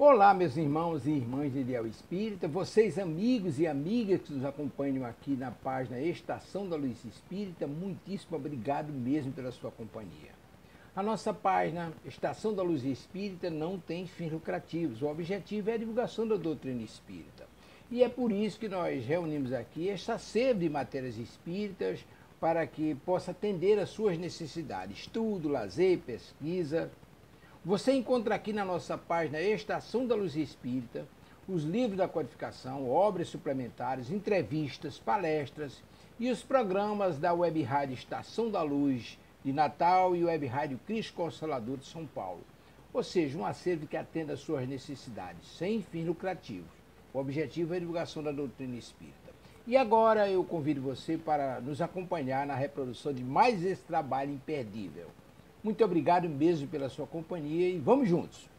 Olá, meus irmãos e irmãs de Ideal Espírita, vocês amigos e amigas que nos acompanham aqui na página Estação da Luz Espírita, muitíssimo obrigado mesmo pela sua companhia. A nossa página Estação da Luz Espírita não tem fins lucrativos, o objetivo é a divulgação da doutrina espírita. E é por isso que nós reunimos aqui esta sede de matérias espíritas para que possa atender às suas necessidades, estudo, lazer, pesquisa. Você encontra aqui na nossa página Estação da Luz Espírita os livros da codificação, obras suplementares, entrevistas, palestras e os programas da Web Rádio Estação da Luz de Natal e Web Rádio Cristo Consolador de São Paulo. Ou seja, um acervo que atenda às suas necessidades, sem fins lucrativos. O objetivo é a divulgação da doutrina espírita. E agora eu convido você para nos acompanhar na reprodução de mais esse trabalho imperdível. Muito obrigado mesmo pela sua companhia e vamos juntos!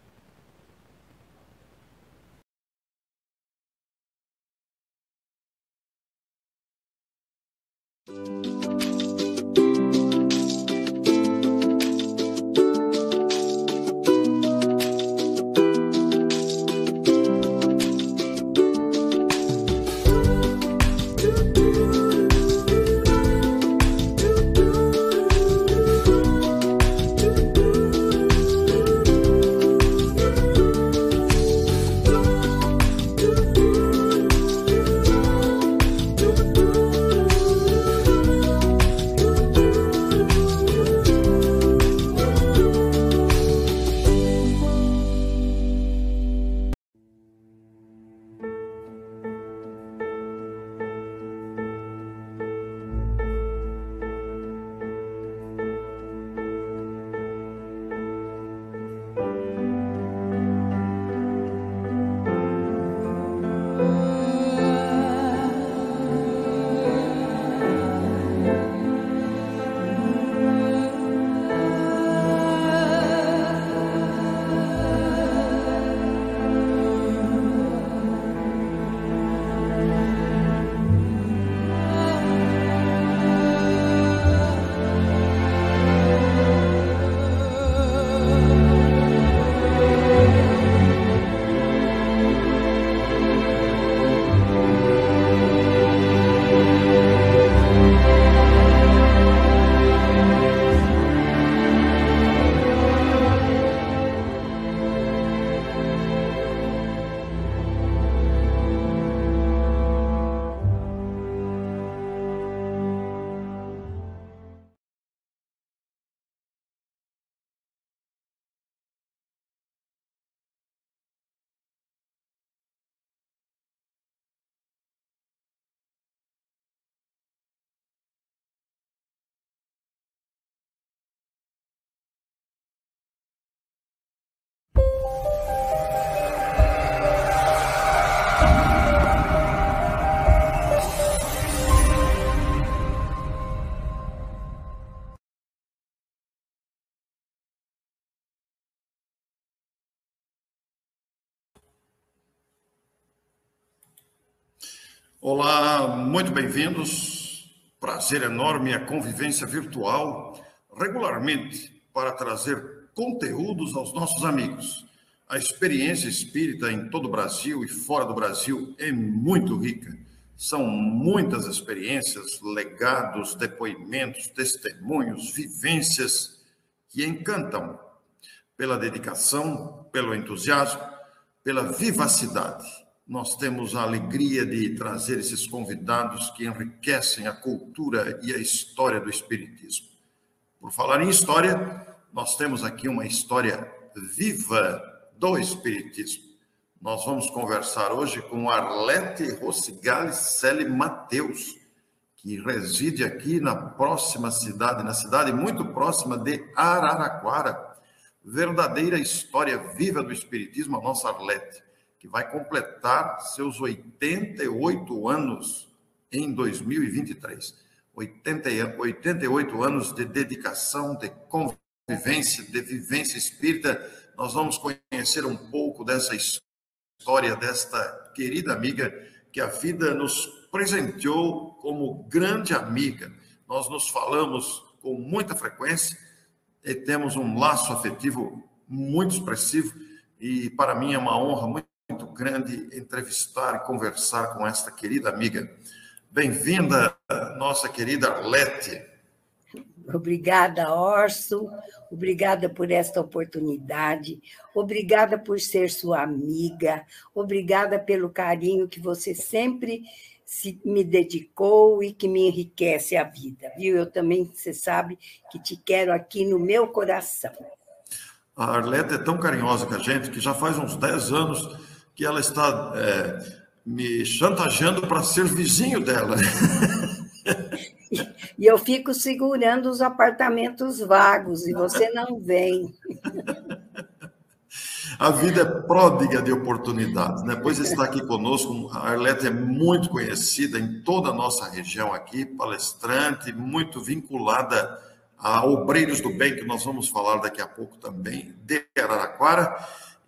Olá, muito bem-vindos. Prazer enorme a convivência virtual regularmente para trazer conteúdos aos nossos amigos. A experiência espírita em todo o Brasil e fora do Brasil é muito rica. São muitas experiências, legados, depoimentos, testemunhos, vivências que encantam pela dedicação, pelo entusiasmo, pela vivacidade. Nós temos a alegria de trazer esses convidados que enriquecem a cultura e a história do Espiritismo. Por falar em história, nós temos aqui uma história viva do Espiritismo. Nós vamos conversar hoje com Arlete Rossigali Celi Mateus, que reside aqui na cidade muito próxima de Araraquara. Verdadeira história viva do Espiritismo, a nossa Arlete, que vai completar seus 88 anos em 2023. 88 anos de dedicação, de convivência, de vivência espírita. Nós vamos conhecer um pouco dessa história desta querida amiga que a vida nos presenteou como grande amiga. Nós nos falamos com muita frequência e temos um laço afetivo muito expressivo. e para mim é uma honra muito grande entrevistar e conversar com esta querida amiga. Bem-vinda, nossa querida Arlete. Obrigada, Orso. Obrigada por esta oportunidade. Obrigada por ser sua amiga. Obrigada pelo carinho que você sempre me dedicou e que me enriquece a vida, viu? Eu também, você sabe, que te quero aqui no meu coração. A Arlete é tão carinhosa com a gente que já faz uns 10 anos que ela está me chantageando para ser vizinho dela. E eu fico segurando os apartamentos vagos e você não vem. A vida é pródiga de oportunidades, né? Pois está aqui conosco, a Arlete é muito conhecida em toda a nossa região aqui, palestrante, muito vinculada a Obreiros do Bem, que nós vamos falar daqui a pouco também, de Araraquara.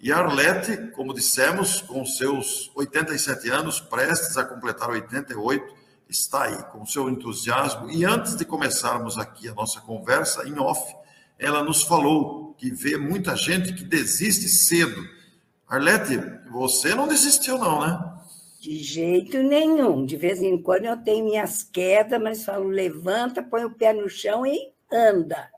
E a Arlete, como dissemos, com seus 87 anos, prestes a completar 88, está aí com seu entusiasmo. E antes de começarmos aqui a nossa conversa em off, ela nos falou que vê muita gente que desiste cedo. Arlete, você não desistiu não, né? De jeito nenhum. De vez em quando eu tenho minhas quedas, mas falo, levanta, põe o pé no chão e anda.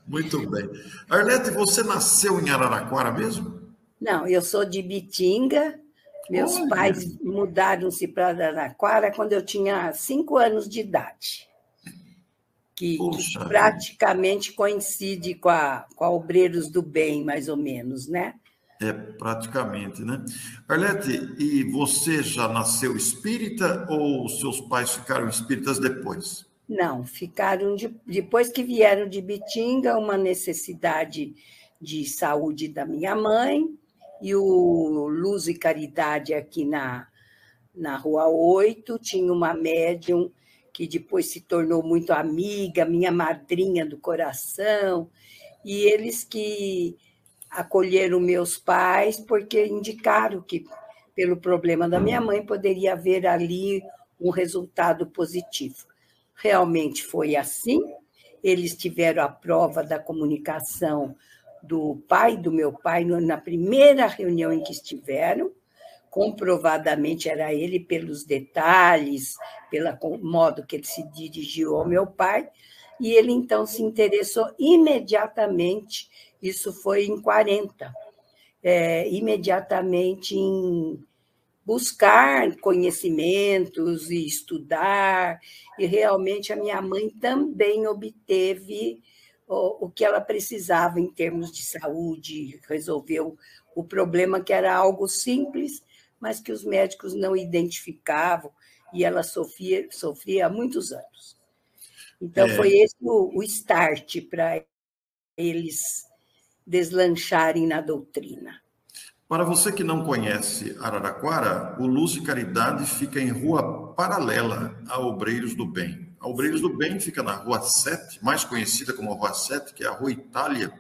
Muito bem. Arlete, você nasceu em Araraquara mesmo? Não, eu sou de Bitinga. Meus pais mudaram-se para Araraquara quando eu tinha 5 anos de idade. Que praticamente coincide com a Obreiros do Bem, mais ou menos, né? É, praticamente, né? Arlete, e você já nasceu espírita ou seus pais ficaram espíritas depois? Não, ficaram depois que vieram de Bitinga, uma necessidade de saúde da minha mãe, e o Luz e Caridade aqui na Rua 8, tinha uma médium que depois se tornou muito amiga, minha madrinha do coração, e eles que acolheram meus pais, porque indicaram que, pelo problema da minha mãe, poderia haver ali um resultado positivo. Realmente foi assim, eles tiveram a prova da comunicação do pai do meu pai na primeira reunião em que estiveram, comprovadamente era ele pelos detalhes, pelo modo que ele se dirigiu ao meu pai, e ele então se interessou imediatamente, isso foi em 40, imediatamente em buscar conhecimentos e estudar, e realmente a minha mãe também obteve o que ela precisava em termos de saúde, resolveu o problema que era algo simples, mas que os médicos não identificavam, e ela sofria há muitos anos. Então, foi esse o start para eles deslancharem na doutrina. Para você que não conhece Araraquara, o Luz e Caridade fica em rua paralela a Obreiros do Bem. A Obreiros do Bem fica na Rua 7, mais conhecida como Rua 7, que é a Rua Itália.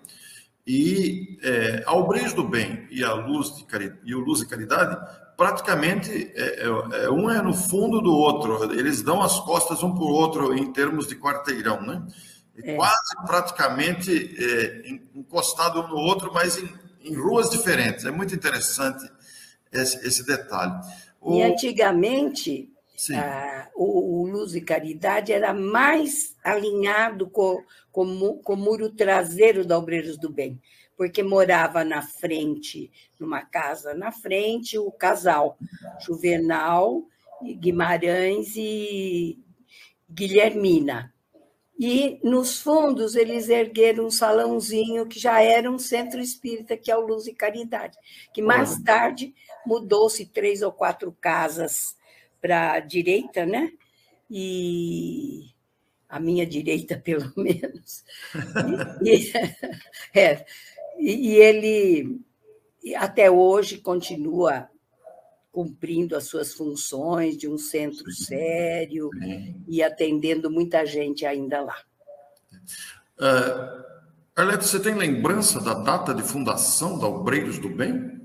E a Obreiros do Bem e o Luz e Caridade, praticamente, um é no fundo do outro. Eles dão as costas um para o outro em termos de quarteirão, né? Quase praticamente encostado um no outro, mas em ruas diferentes. É muito interessante esse detalhe. E antigamente, o Luz e Caridade era mais alinhado com o muro traseiro da Obreiros do Bem, porque morava na frente, numa casa na frente, o casal Juvenal, Guimarães e Guilhermina. E, nos fundos, eles ergueram um salãozinho que já era um centro espírita, que é o Luz e Caridade, que mais tarde mudou-se 3 ou 4 casas para a direita, né? E a minha direita, pelo menos. E ele, até hoje, continua cumprindo as suas funções de um centro sério e atendendo muita gente ainda lá. Arlete, você tem lembrança da data de fundação da Obreiros do Bem?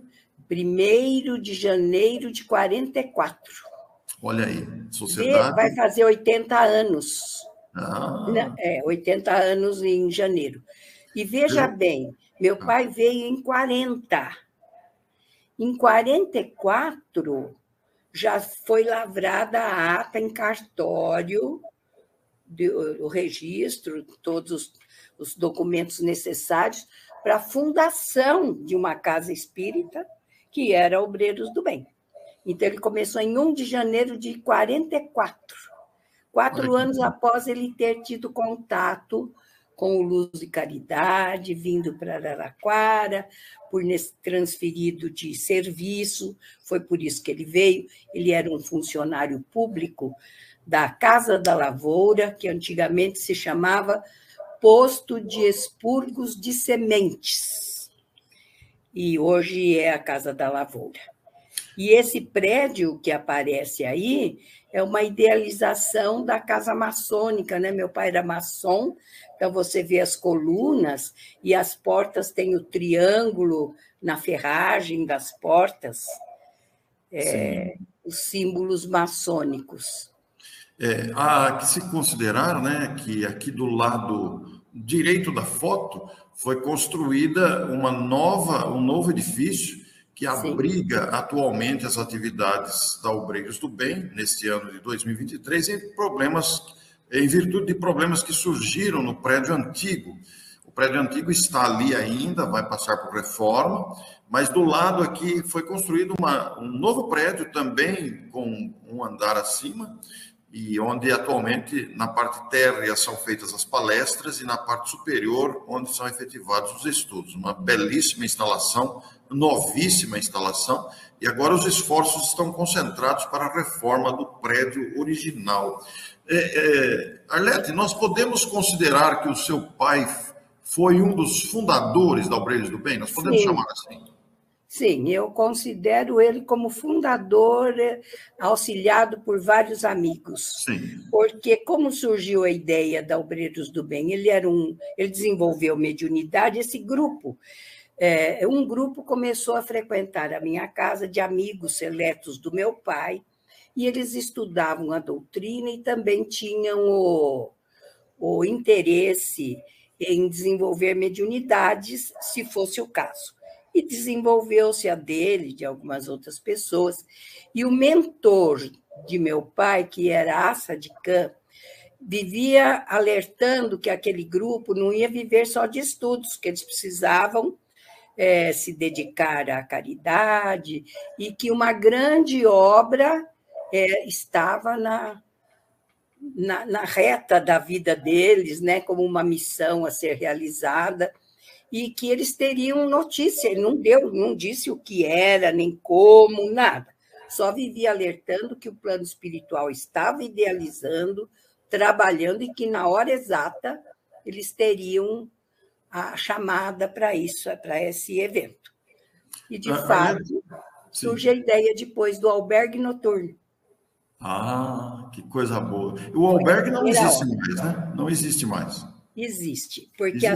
1º de janeiro de 44. Olha aí, sociedade... Vai fazer 80 anos. 80 anos em janeiro. E veja bem, Meu pai veio em 40. Em 44, já foi lavrada a ata em cartório, o registro, todos os documentos necessários para a fundação de uma casa espírita, que era Obreiros do Bem. Então, ele começou em 1 de janeiro de 44, 4 anos após ele ter tido contato com o Luz e Caridade, vindo para Araraquara, por transferido de serviço, foi por isso que ele veio. Ele era um funcionário público da Casa da Lavoura, que antigamente se chamava Posto de Expurgos de Sementes, e hoje é a Casa da Lavoura. E esse prédio que aparece aí é uma idealização da casa maçônica, né? Meu pai era maçom, então você vê as colunas e as portas têm o triângulo na ferragem das portas, os símbolos maçônicos. Há que se considerar, né, que aqui do lado direito da foto foi construída um novo edifício que abriga atualmente as atividades da Obreiros do Bem, neste ano de 2023, em virtude de problemas que surgiram no prédio antigo. O prédio antigo está ali ainda, vai passar por reforma, mas do lado aqui foi construído um novo prédio também com um andar acima, e onde atualmente na parte térrea são feitas as palestras e na parte superior onde são efetivados os estudos. Uma belíssima instalação, novíssima instalação, e agora os esforços estão concentrados para a reforma do prédio original. Arlete, nós podemos considerar que o seu pai foi um dos fundadores da Obreiros do Bem? Nós podemos chamar assim? Sim, eu considero ele como fundador, auxiliado por vários amigos. Sim. Porque como surgiu a ideia da Obreiros do Bem? Ele desenvolveu mediunidade, esse grupo. Um grupo começou a frequentar a minha casa de amigos seletos do meu pai, e eles estudavam a doutrina e também tinham o interesse em desenvolver mediunidades, se fosse o caso. E desenvolveu-se a dele, de algumas outras pessoas. E o mentor de meu pai, que era Assa de Khan, vivia alertando que aquele grupo não ia viver só de estudos, que eles precisavam se dedicar à caridade, e que uma grande obra estava na reta da vida deles, né, como uma missão a ser realizada, e que eles teriam notícia. Ele não disse o que era, nem como, nada. Só vivia alertando que o plano espiritual estava idealizando, trabalhando, e que na hora exata eles teriam a chamada para isso, para esse evento. E, de fato, surge a ideia depois do albergue noturno. Que coisa boa. O albergue não existe mais, né? Não existe mais. Existe, porque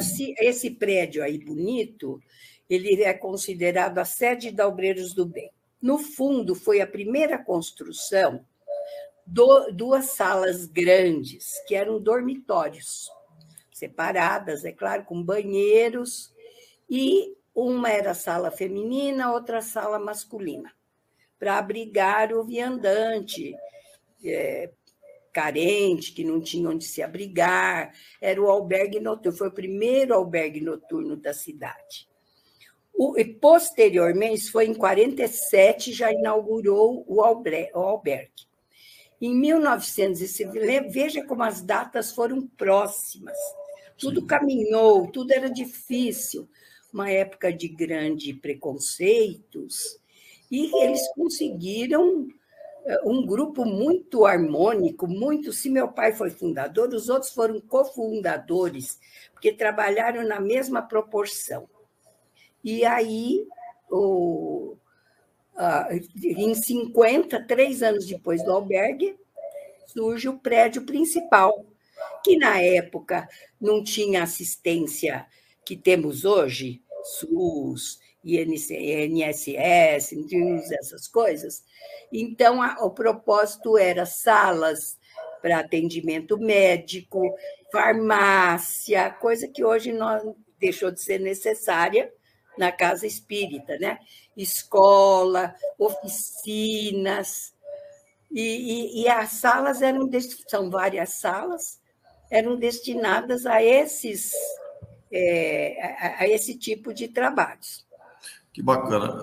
esse prédio aí bonito, ele é considerado a sede da Obreiros do Bem. No fundo, foi a primeira construção, 2 salas grandes, que eram dormitórios, separadas, é claro, com banheiros, e uma era sala feminina, outra sala masculina, para abrigar o viandante, carente, que não tinha onde se abrigar. Era o albergue noturno, foi o primeiro albergue noturno da cidade. E, posteriormente, foi em 47, já inaugurou o albergue. Em 1900, veja como as datas foram próximas. Tudo caminhou, tudo era difícil, uma época de grandes preconceitos, e eles conseguiram um grupo muito harmônico, se meu pai foi fundador, os outros foram cofundadores, porque trabalharam na mesma proporção. E aí, em 50, 3 anos depois do albergue, surge o prédio principal, que na época não tinha assistência que temos hoje, SUS, INSS, não tínhamos essas coisas. Então, o propósito era salas para atendimento médico, farmácia, coisa que hoje nós deixou de ser necessária na casa espírita, né? Escola, oficinas, e as salas são várias salas, eram destinadas a esse tipo de trabalhos. Que bacana.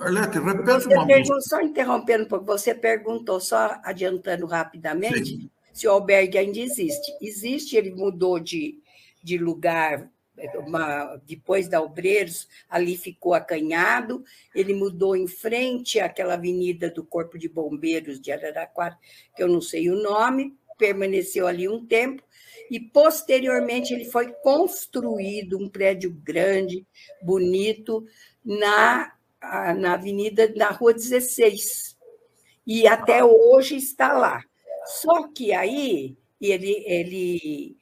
Arlete, repete uma música. Só interrompendo um pouco, você perguntou, só adiantando rapidamente, Sim. se o albergue ainda existe. Existe, ele mudou de lugar, depois da Obreiros, ali ficou acanhado, ele mudou em frente àquela avenida do Corpo de Bombeiros de Araraquara, que eu não sei o nome, permaneceu ali um tempo, e, posteriormente, ele foi construído um prédio grande, bonito, na avenida, na Rua 16, e até hoje está lá. Só que aí ele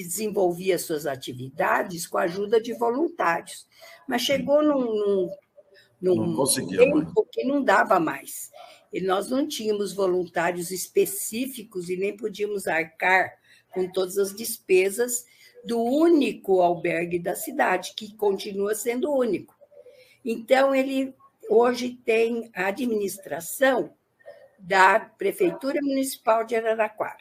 desenvolvia suas atividades com a ajuda de voluntários, mas chegou num tempo que não dava mais. E nós não tínhamos voluntários específicos e nem podíamos arcar com todas as despesas do único albergue da cidade, que continua sendo único. Então, ele hoje tem a administração da Prefeitura Municipal de Araraquara.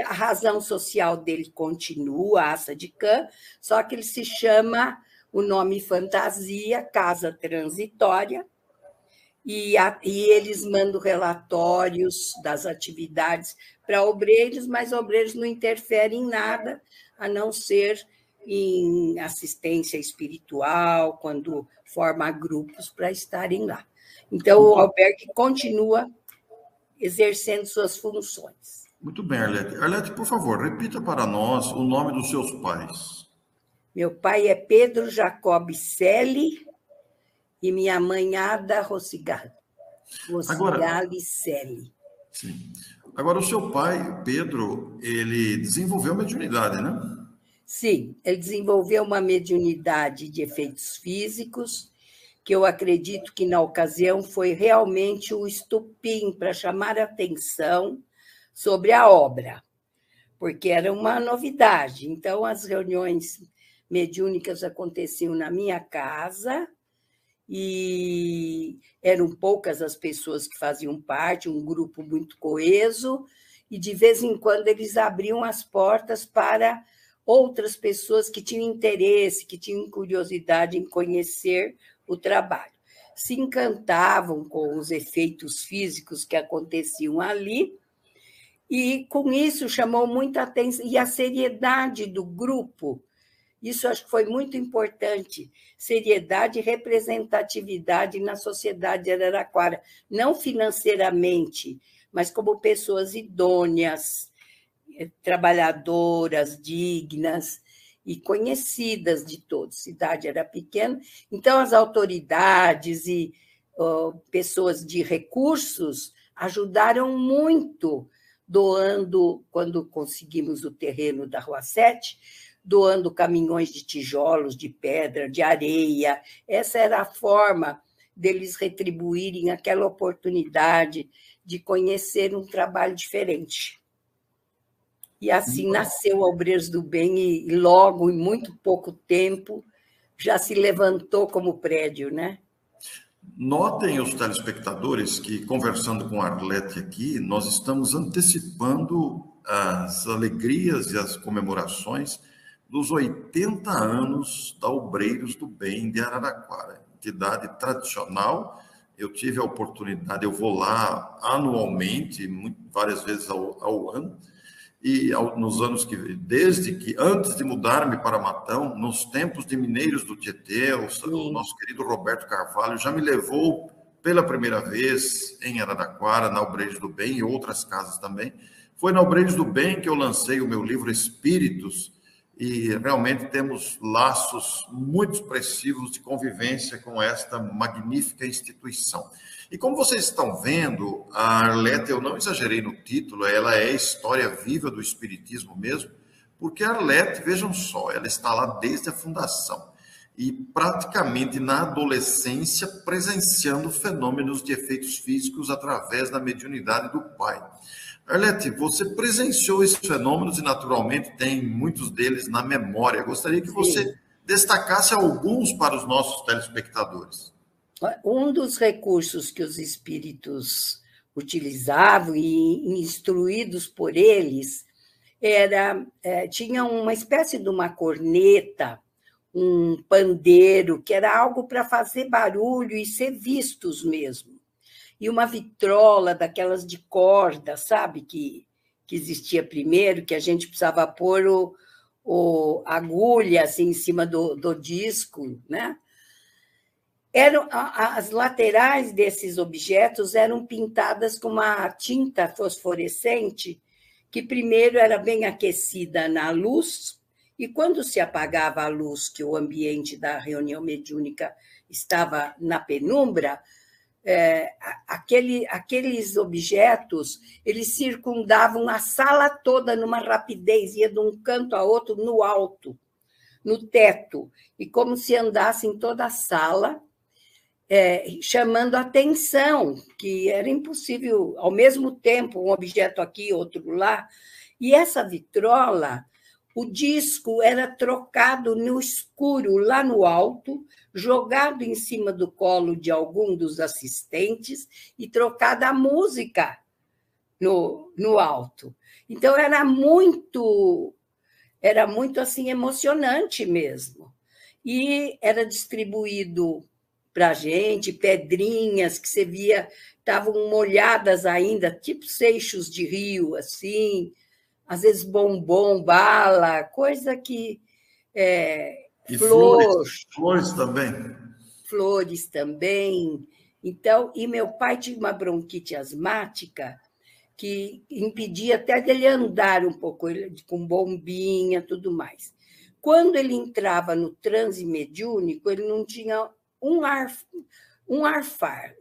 A razão social dele continua, a Açadicam, só que ele se chama, o nome fantasia, Casa Transitória, e eles mandam relatórios das atividades para obreiros, mas obreiros não interferem em nada, a não ser em assistência espiritual, quando forma grupos para estarem lá. Então, o albergue continua exercendo suas funções. Muito bem, Arlete. Arlete, por favor, repita para nós o nome dos seus pais. Meu pai é Pedro Jacob Selle e minha mãe Ada Rossigali Selle. Sim. Agora, o seu pai, Pedro, ele desenvolveu mediunidade, né? Sim, ele desenvolveu uma mediunidade de efeitos físicos, que eu acredito que, na ocasião, foi realmente o estupim para chamar a atenção sobre a obra, porque era uma novidade. Então, as reuniões mediúnicas aconteciam na minha casa e eram poucas as pessoas que faziam parte, um grupo muito coeso, e, de vez em quando, eles abriam as portas para outras pessoas que tinham interesse, que tinham curiosidade em conhecer o trabalho. Se encantavam com os efeitos físicos que aconteciam ali, e, com isso, chamou muita atenção, e a seriedade do grupo, isso acho que foi muito importante, seriedade e representatividade na sociedade de Araraquara, não financeiramente, mas como pessoas idôneas, trabalhadoras, dignas e conhecidas de todos. A cidade era pequena, então as autoridades e pessoas de recursos ajudaram muito, doando, quando conseguimos o terreno da Rua 7, doando caminhões de tijolos, de pedra, de areia. Essa era a forma deles retribuírem aquela oportunidade de conhecer um trabalho diferente. E assim nasceu o Obreiros do Bem, e logo, em muito pouco tempo, já se levantou como prédio, né? Notem os telespectadores que, conversando com a Arlete aqui, nós estamos antecipando as alegrias e as comemorações dos 80 anos da Obreiros do Bem de Araraquara, entidade tradicional. Eu tive a oportunidade, eu vou lá anualmente, várias vezes ao ano, e nos anos antes de mudar-me para Matão, nos tempos de Mineiros do Tietê, o nosso querido Roberto Carvalho já me levou pela primeira vez em Araraquara, na Obreiros do Bem, e outras casas também. Foi na Obreiros do Bem que eu lancei o meu livro Espíritos, e realmente temos laços muito expressivos de convivência com esta magnífica instituição. E como vocês estão vendo, a Arlete, eu não exagerei no título, ela é a história viva do Espiritismo mesmo, porque a Arlete, vejam só, ela está lá desde a fundação e praticamente na adolescência presenciando fenômenos de efeitos físicos através da mediunidade do pai. Arlete, você presenciou esses fenômenos e, naturalmente, tem muitos deles na memória. Gostaria que você Sim. destacasse alguns para os nossos telespectadores. Um dos recursos que os espíritos utilizavam, e instruídos por eles, tinha uma espécie de uma corneta, um pandeiro, que era algo para fazer barulho e ser vistos mesmo. E uma vitrola daquelas de corda, sabe, que existia primeiro, que a gente precisava pôr a agulha assim, em cima do disco, né? As laterais desses objetos eram pintadas com uma tinta fosforescente, que primeiro era bem aquecida na luz, e quando se apagava a luz, que o ambiente da reunião mediúnica estava na penumbra, aqueles objetos, eles circundavam a sala toda numa rapidez, ia de um canto a outro no alto, no teto, e como se andasse em toda a sala, chamando a atenção, que era impossível, ao mesmo tempo, um objeto aqui, outro lá. E essa vitrola, o disco era trocado no escuro, lá no alto, jogado em cima do colo de algum dos assistentes e trocada a música no alto. Então, era muito assim, emocionante mesmo. E era distribuído para a gente, pedrinhas que você via, estavam molhadas ainda, tipo seixos de rio, assim, às vezes bombom, bala, coisa que... E flores também. Flores também. Então, e meu pai tinha uma bronquite asmática que impedia até dele andar um pouco, com bombinha, tudo mais. Quando ele entrava no transe mediúnico, ele não tinha um arfar.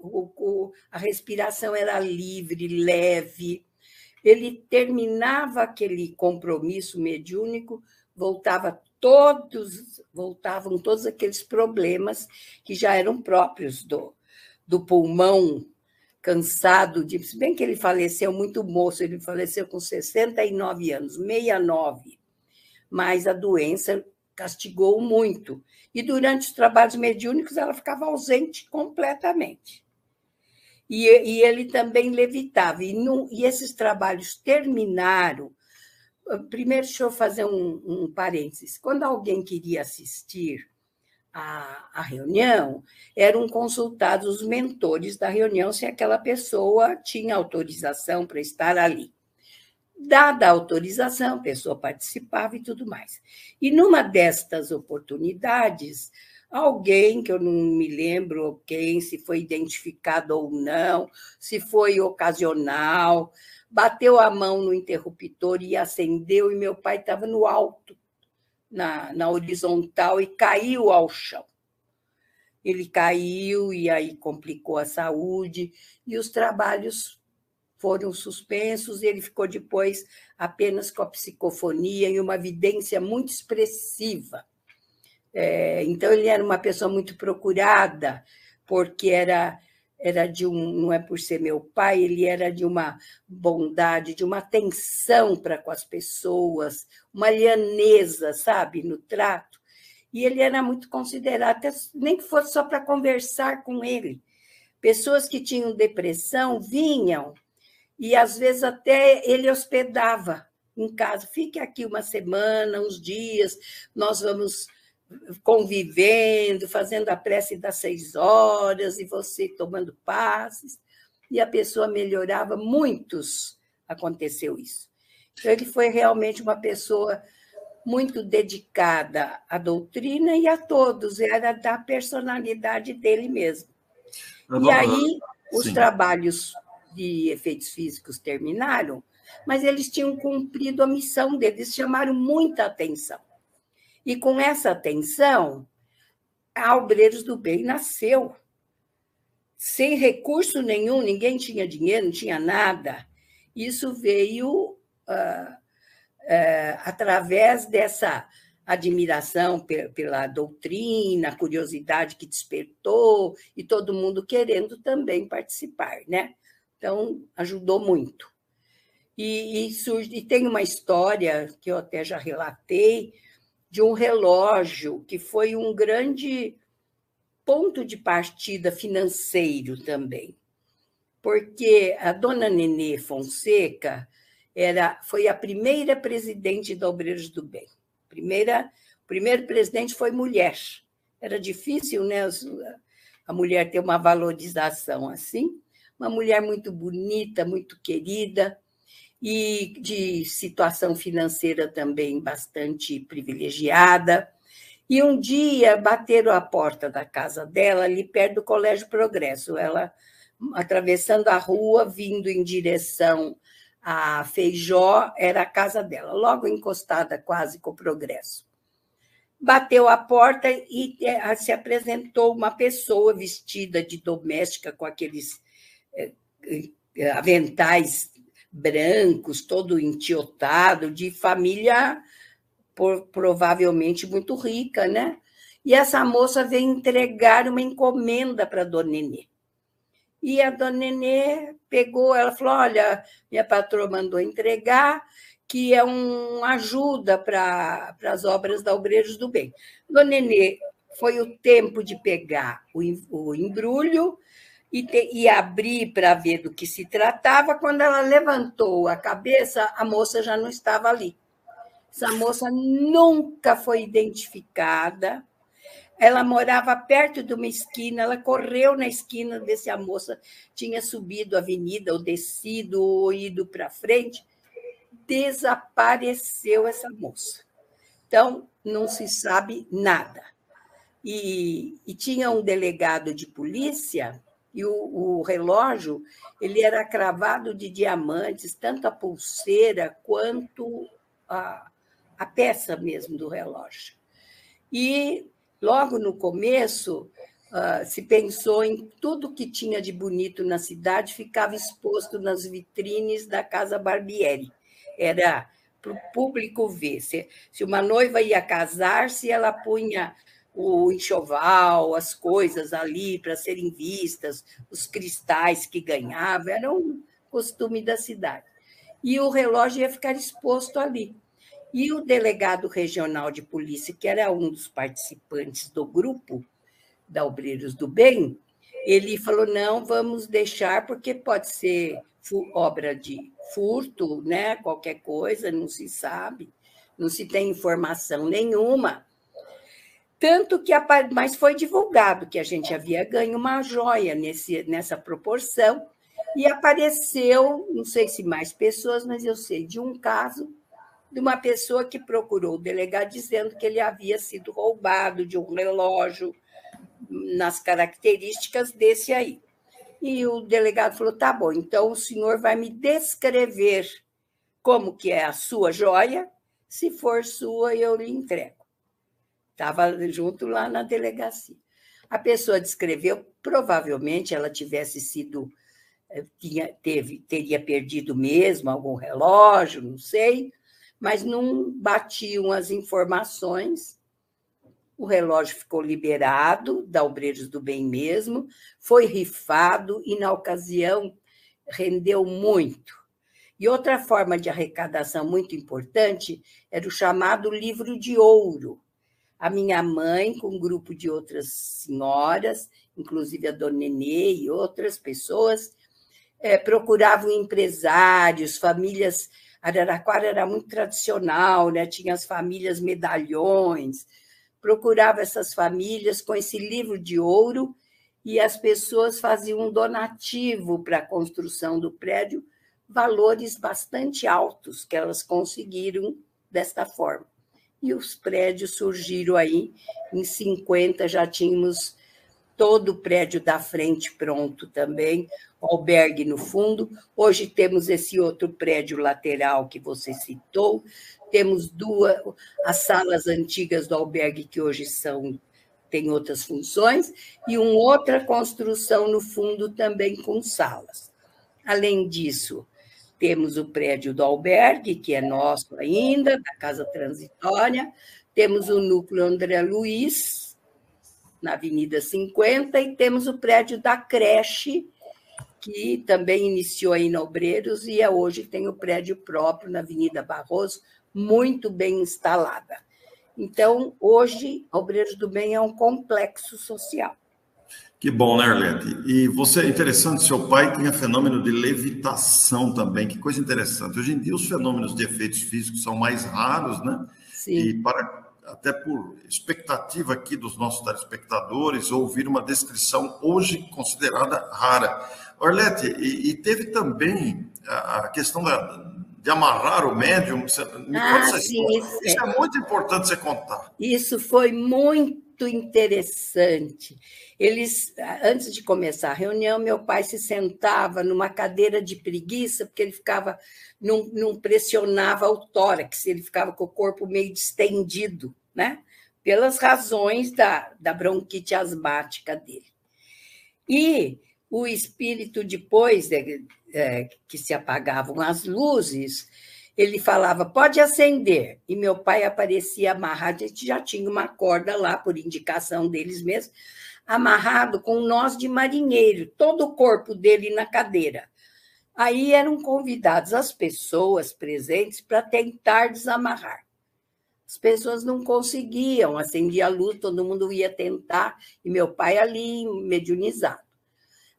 A respiração era livre, leve. Ele terminava aquele compromisso mediúnico, voltavam todos aqueles problemas que já eram próprios do pulmão cansado. Se bem que ele faleceu muito moço, ele faleceu com 69 anos, 69, mas a doença castigou muito. E durante os trabalhos mediúnicos ela ficava ausente completamente. E ele também levitava. E esses trabalhos terminaram. Primeiro, deixa eu fazer um parênteses. Quando alguém queria assistir à reunião, eram consultados os mentores da reunião se aquela pessoa tinha autorização para estar ali. Dada a autorização, a pessoa participava e tudo mais. E numa destas oportunidades, alguém, que eu não me lembro quem, se foi identificado ou não, se foi ocasional, bateu a mão no interruptor e acendeu, e meu pai estava no alto, na horizontal, e caiu ao chão. Ele caiu e aí complicou a saúde, e os trabalhos foram suspensos, e ele ficou depois apenas com a psicofonia e uma vidência muito expressiva. Então, ele era uma pessoa muito procurada, porque era não é por ser meu pai, ele era de uma bondade, de uma atenção para com as pessoas, uma lhaneza, sabe, no trato. E ele era muito considerado, nem que fosse só para conversar com ele. Pessoas que tinham depressão vinham, e às vezes até ele hospedava em casa. Fique aqui uma semana, uns dias, nós vamos convivendo, fazendo a prece das 6 horas, e você tomando passes, e a pessoa melhorava. Muitos aconteceu isso. Então, ele foi realmente uma pessoa muito dedicada à doutrina e a todos, era da personalidade dele mesmo. E aí, os trabalhos de efeitos físicos terminaram, mas eles tinham cumprido a missão deles, chamaram muita atenção. E com essa atenção, a Obreiros do Bem nasceu. Sem recurso nenhum, ninguém tinha dinheiro, não tinha nada. Isso veio através dessa admiração pela doutrina, a curiosidade que despertou, e todo mundo querendo também participar, né? Então, ajudou muito. E tem uma história que eu até já relatei, de um relógio que foi um grande ponto de partida financeiro também, porque a dona Nenê Fonseca foi a primeira presidente da Obreiros do Bem. O primeiro presidente foi mulher. Era difícil, né, a mulher ter uma valorização assim. Uma mulher muito bonita, muito querida, e de situação financeira também bastante privilegiada. E um dia bateram a porta da casa dela, ali perto do Colégio Progresso. Ela, atravessando a rua, vindo em direção a Feijó, era a casa dela, logo encostada quase com o Progresso. Bateu a porta e se apresentou uma pessoa vestida de doméstica, com aqueles aventais brancos, todo entiotado, de família provavelmente muito rica, né? E essa moça veio entregar uma encomenda para a dona Nenê. E a dona Nenê pegou, ela falou, olha, minha patroa mandou entregar, que é uma ajuda para as obras da Obreiros do Bem. Dona Nenê, foi o tempo de pegar o embrulho e abrir para ver do que se tratava. Quando ela levantou a cabeça, a moça já não estava ali. Essa moça nunca foi identificada. Ela morava perto de uma esquina, ela correu na esquina ver se a moça tinha subido a avenida, ou descido, ou ido para frente. Desapareceu essa moça. Então, não se sabe nada. E tinha um delegado de polícia, e o relógio ele era cravado de diamantes, tanto a pulseira quanto a peça mesmo do relógio. E, logo no começo, se pensou em tudo que tinha de bonito na cidade, ficava exposto nas vitrines da Casa Barbieri. Era para o público ver. Se uma noiva ia casar-se, ela punha o enxoval, as coisas ali para serem vistas, os cristais que ganhava, era um costume da cidade. E o relógio ia ficar exposto ali. E o delegado regional de polícia, que era um dos participantes do grupo da Obreiros do Bem, ele falou, não, vamos deixar, porque pode ser obra de furto, né? Qualquer coisa, não se sabe, não se tem informação nenhuma. Tanto que, mas foi divulgado que a gente havia ganho uma joia nessa proporção, e apareceu, não sei se mais pessoas, mas eu sei de um caso de uma pessoa que procurou o delegado dizendo que ele havia sido roubado de um relógio nas características desse aí. E o delegado falou, tá bom, então o senhor vai me descrever como que é a sua joia, se for sua, eu lhe entrego. Estava junto lá na delegacia. A pessoa descreveu, provavelmente ela tivesse sido, teria perdido mesmo algum relógio, não sei, mas não batiam as informações. O relógio ficou liberado, da Obreiros do Bem mesmo, foi rifado e, na ocasião, rendeu muito. E outra forma de arrecadação muito importante era o chamado livro de ouro. A minha mãe, com um grupo de outras senhoras, inclusive a dona Nenê e outras pessoas, procuravam empresários, famílias. Araraquara era muito tradicional, né? Tinha as famílias medalhões, procurava essas famílias com esse livro de ouro e as pessoas faziam um donativo para a construção do prédio, valores bastante altos que elas conseguiram desta forma. E os prédios surgiram aí, em 50 já tínhamos todo o prédio da frente pronto também, albergue no fundo. Hoje temos esse outro prédio lateral que você citou, temos as salas antigas do albergue que hoje têm outras funções, e uma outra construção no fundo também com salas. Além disso, temos o prédio do albergue, que é nosso ainda, da Casa Transitória, temos o núcleo André Luiz, na Avenida 50, e temos o prédio da creche, que também iniciou aí na Obreiros e hoje tem o prédio próprio na Avenida Barroso, muito bem instalada. Então, hoje, a Obreiros do Bem é um complexo social. Que bom, né, Arlete? E você, é interessante, seu pai tinha fenômeno de levitação também, que coisa interessante. Hoje em dia, os fenômenos de efeitos físicos são mais raros, né? Sim. E até por expectativa aqui dos nossos telespectadores, ouvir uma descrição hoje considerada rara. Arlete, e teve também a questão de amarrar o médium. Me conta essa sim, história. Isso é muito importante você contar. Isso foi muito interessante. Eles, antes de começar a reunião, meu pai se sentava numa cadeira de preguiça, porque ele ficava, não pressionava o tórax, ele ficava com o corpo meio distendido, né? Pelas razões da bronquite asmática dele. E o espírito, depois que se apagavam as luzes, ele falava, pode acender. E meu pai aparecia amarrado, a gente já tinha uma corda lá, por indicação deles mesmos, amarrado com um nós de marinheiro, todo o corpo dele na cadeira. Aí eram convidadas as pessoas presentes para tentar desamarrar. As pessoas não conseguiam, acendia a luz, todo mundo ia tentar, e meu pai ali, mediunizado.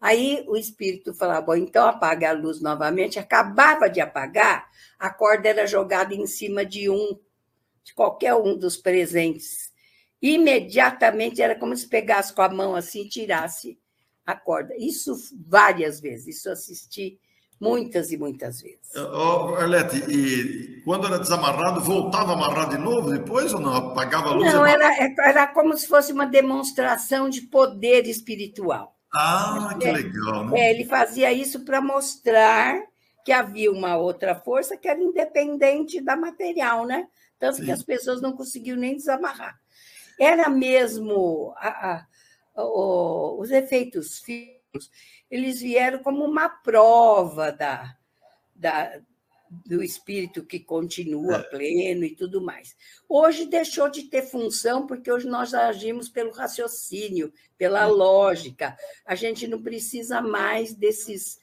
Aí o espírito falava, bom, então apaga a luz novamente. Acabava de apagar, a corda era jogada em cima de qualquer um dos presentes. Imediatamente era como se pegasse com a mão assim e tirasse a corda. Isso várias vezes, isso assisti muitas e muitas vezes. Arlete, e quando era desamarrado, voltava a amarrar de novo depois ou não? Apagava a luz? Não, era como se fosse uma demonstração de poder espiritual. Ah, que legal, né? Ele fazia isso para mostrar que havia uma outra força que era independente da material, né? Tanto que as pessoas não conseguiam nem desamarrar. Era mesmo os efeitos físicos, eles vieram como uma prova do espírito que continua pleno e tudo mais. Hoje deixou de ter função, porque hoje nós agimos pelo raciocínio, pela lógica. A gente não precisa mais desses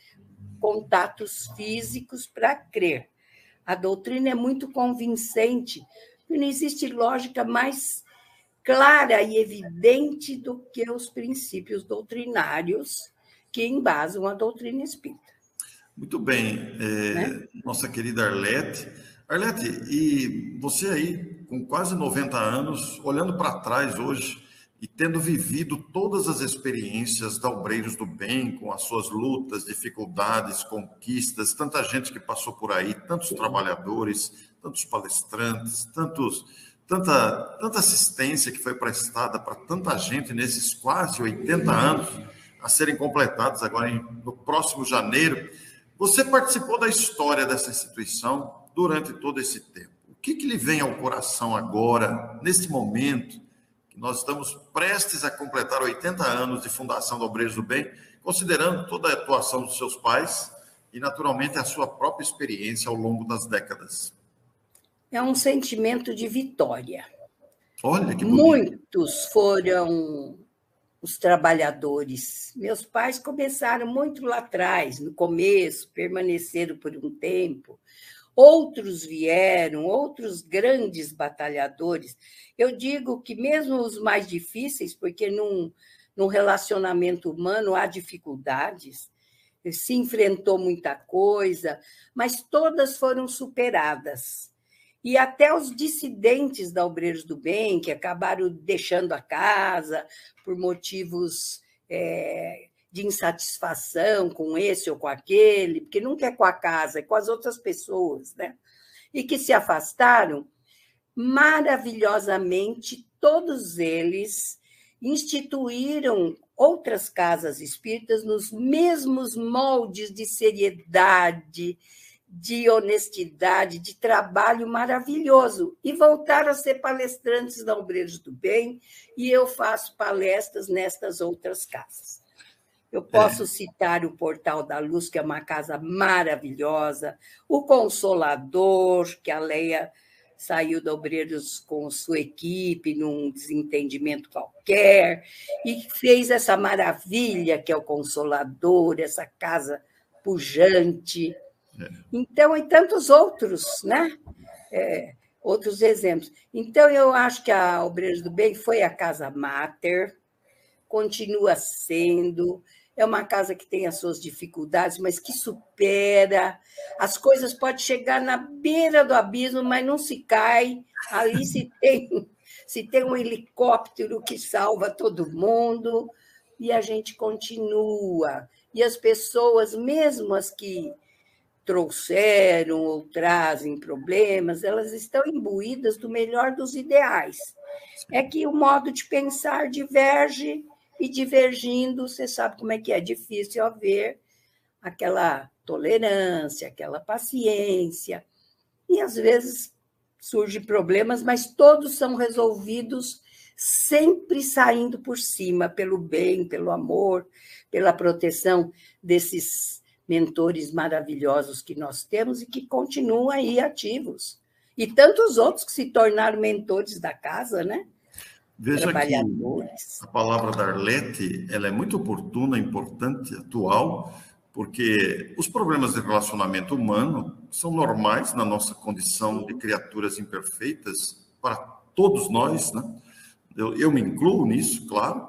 contatos físicos para crer. A doutrina é muito convincente, não existe lógica mais clara e evidente do que os princípios doutrinários que embasam a doutrina espírita. Muito bem, nossa querida Arlete. Arlete, e você aí, com quase 90 anos, olhando para trás hoje e tendo vivido todas as experiências da Obreiros do Bem, com as suas lutas, dificuldades, conquistas, tanta gente que passou por aí, tantos trabalhadores, tantos palestrantes, tanta assistência que foi prestada para tanta gente nesses quase 80 anos, a serem completados agora no próximo janeiro. Você participou da história dessa instituição durante todo esse tempo. O que lhe vem ao coração agora, nesse momento, que nós estamos prestes a completar 80 anos de fundação da Obreiros do Bem, considerando toda a atuação dos seus pais e, naturalmente, a sua própria experiência ao longo das décadas? É um sentimento de vitória. Olha que bonito. Muitos foram os trabalhadores. Meus pais começaram muito lá atrás, no começo, permaneceram por um tempo. Outros vieram, outros grandes batalhadores. Eu digo que mesmo os mais difíceis, porque num relacionamento humano há dificuldades, se enfrentou muita coisa, mas todas foram superadas. E até os dissidentes da Obreiros do Bem, que acabaram deixando a casa por motivos de insatisfação com esse ou com aquele, porque nunca é com a casa, é com as outras pessoas, né? E que se afastaram, maravilhosamente, todos eles instituíram outras casas espíritas nos mesmos moldes de seriedade, de honestidade, de trabalho maravilhoso, e voltaram a ser palestrantes da Obreiros do Bem, e eu faço palestras nestas outras casas. Eu posso citar o Portal da Luz, que é uma casa maravilhosa, o Consolador, que a Leia saiu da Obreiros com sua equipe num desentendimento qualquer, e fez essa maravilha que é o Consolador, essa casa pujante. Então, e tantos outros, né? Outros exemplos. Então, eu acho que a Obreiros do Bem foi a casa máter, continua sendo, é uma casa que tem as suas dificuldades, mas que supera. As coisas podem chegar na beira do abismo, mas não se cai. Ali se tem um helicóptero que salva todo mundo, e a gente continua. E as pessoas, mesmo as que trouxeram ou trazem problemas, elas estão imbuídas do melhor dos ideais. É que o modo de pensar diverge, e divergindo, você sabe como é que é difícil haver aquela tolerância, aquela paciência, e às vezes surgem problemas, mas todos são resolvidos sempre saindo por cima, pelo bem, pelo amor, pela proteção desses mentores maravilhosos que nós temos e que continuam aí ativos. E tantos outros que se tornaram mentores da casa, né? Veja que a palavra da Arlete, ela é muito oportuna, importante, atual, porque os problemas de relacionamento humano são normais na nossa condição de criaturas imperfeitas, para todos nós, né? Eu me incluo nisso, claro,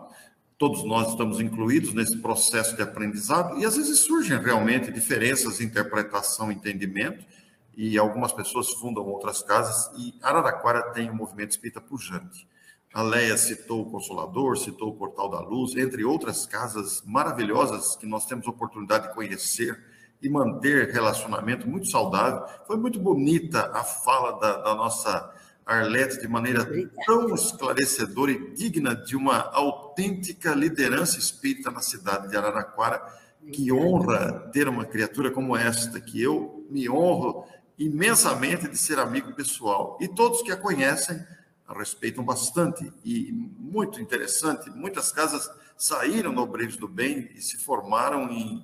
todos nós estamos incluídos nesse processo de aprendizado, e às vezes surgem realmente diferenças de interpretação e entendimento, e algumas pessoas fundam outras casas, e Araraquara tem um movimento espírita pujante. A Leia citou o Consolador, citou o Portal da Luz, entre outras casas maravilhosas que nós temos a oportunidade de conhecer e manter relacionamento muito saudável. Foi muito bonita a fala da nossa Arlete, de maneira tão esclarecedora e digna de uma autêntica liderança espírita na cidade de Araraquara. Que honra ter uma criatura como esta, que eu me honro imensamente de ser amigo pessoal. E todos que a conhecem a respeitam bastante, e muito interessante, muitas casas saíram do Obreiros do Bem e se formaram em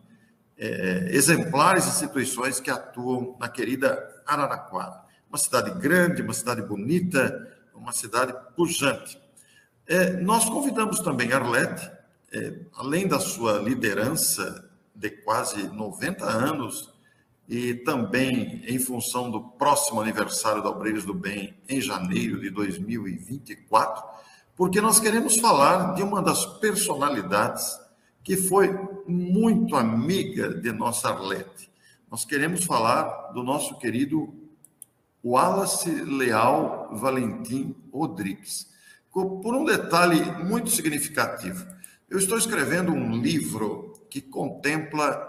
exemplares instituições que atuam na querida Araraquara. Uma cidade grande, uma cidade bonita, uma cidade pujante. Nós convidamos também a Arlete, além da sua liderança de quase 90 anos, e também em função do próximo aniversário da Obreiros do Bem, em janeiro de 2024, porque nós queremos falar de uma das personalidades que foi muito amiga de nossa Arlete. Nós queremos falar do nosso querido Wallace Leal Valentim Rodrigues, por um detalhe muito significativo. Eu estou escrevendo um livro que contempla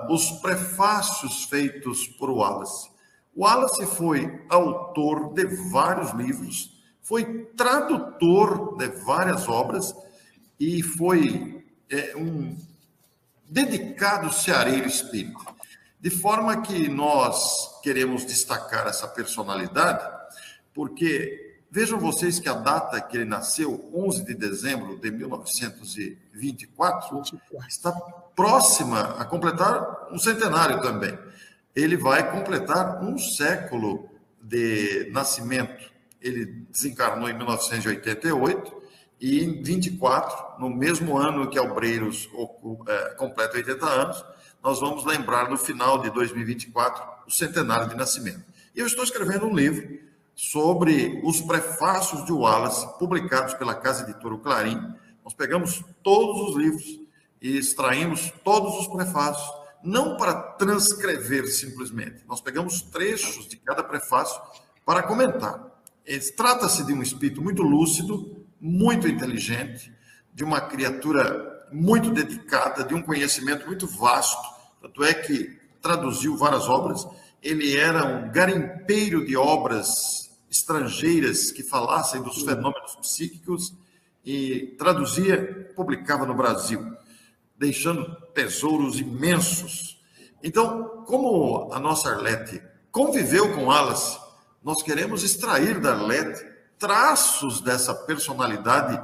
os prefácios feitos por Wallace. Wallace foi autor de vários livros, foi tradutor de várias obras e foi um dedicado ceareiro espírita. De forma que nós queremos destacar essa personalidade, porque vejam vocês que a data que ele nasceu, 11 de dezembro de 1924, está próxima a completar um centenário também. Ele vai completar um século de nascimento. Ele desencarnou em 1988 e em 24, no mesmo ano que Obreiros completa 80 anos, nós vamos lembrar no final de 2024 o centenário de nascimento. E eu estou escrevendo um livro sobre os prefácios de Wallace, publicados pela Casa Editora Clarim. Nós pegamos todos os livros e extraímos todos os prefácios, não para transcrever simplesmente. Nós pegamos trechos de cada prefácio para comentar. Trata-se de um espírito muito lúcido, muito inteligente, de uma criatura muito dedicada, de um conhecimento muito vasto, tanto é que traduziu várias obras. Ele era um garimpeiro de obras estrangeiras que falassem dos fenômenos psíquicos e traduzia, publicava no Brasil, deixando tesouros imensos. Então, como a nossa Arlete conviveu com Wallace, nós queremos extrair da Arlete traços dessa personalidade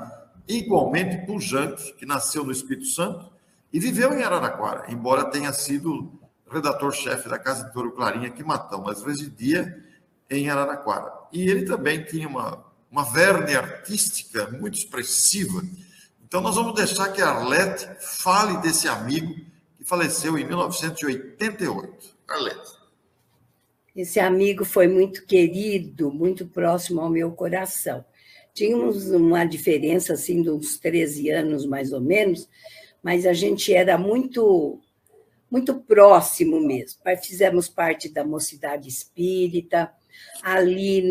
igualmente pujante, que nasceu no Espírito Santo e viveu em Araraquara, embora tenha sido redator-chefe da Casa Editora Clarim aqui em Matão, mas residia em Araraquara. E ele também tinha uma verve artística muito expressiva. Então, nós vamos deixar que a Arlete fale desse amigo que faleceu em 1988. Arlete. Esse amigo foi muito querido, muito próximo ao meu coração. Tínhamos uma diferença assim, de uns 13 anos, mais ou menos, mas a gente era muito próximo mesmo. Fizemos parte da Mocidade Espírita, ali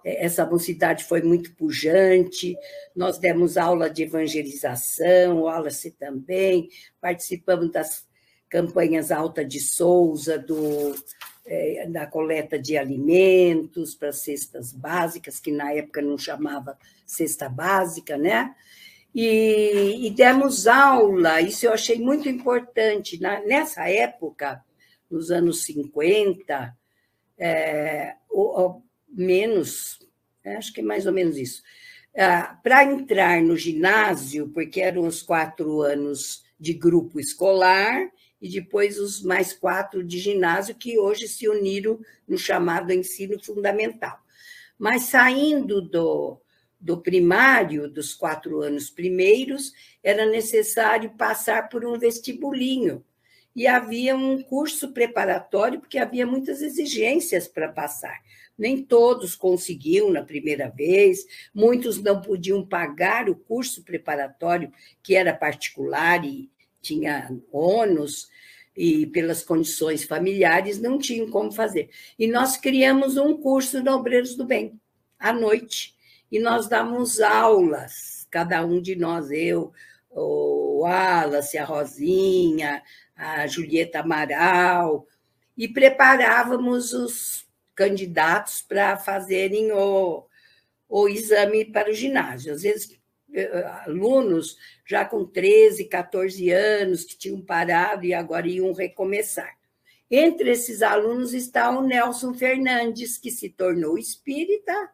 essa mocidade foi muito pujante, nós demos aula de evangelização, o Wallace também, participamos das campanhas Alta de Souza, da coleta de alimentos para cestas básicas, que na época não chamava cesta básica, né? E demos aula, isso eu achei muito importante. Nessa época, nos anos 50, menos, acho que é mais ou menos isso, para entrar no ginásio, porque eram os 4 anos de grupo escolar, e depois os mais 4 de ginásio, que hoje se uniram no chamado ensino fundamental. Mas saindo do primário, dos 4 anos primeiros, era necessário passar por um vestibulinho. E havia um curso preparatório, porque havia muitas exigências para passar. Nem todos conseguiam na primeira vez, muitos não podiam pagar o curso preparatório, que era particular e tinha ônus, e pelas condições familiares não tinham como fazer. E nós criamos um curso no Obreiros do Bem, à noite, e nós dávamos aulas, cada um de nós, eu, o Wallace, a Rosinha, a Julieta Amaral, e preparávamos os candidatos para fazerem o exame para o ginásio. Às vezes, alunos já com 13, 14 anos, que tinham parado e agora iam recomeçar. Entre esses alunos está o Nelson Fernandes, que se tornou espírita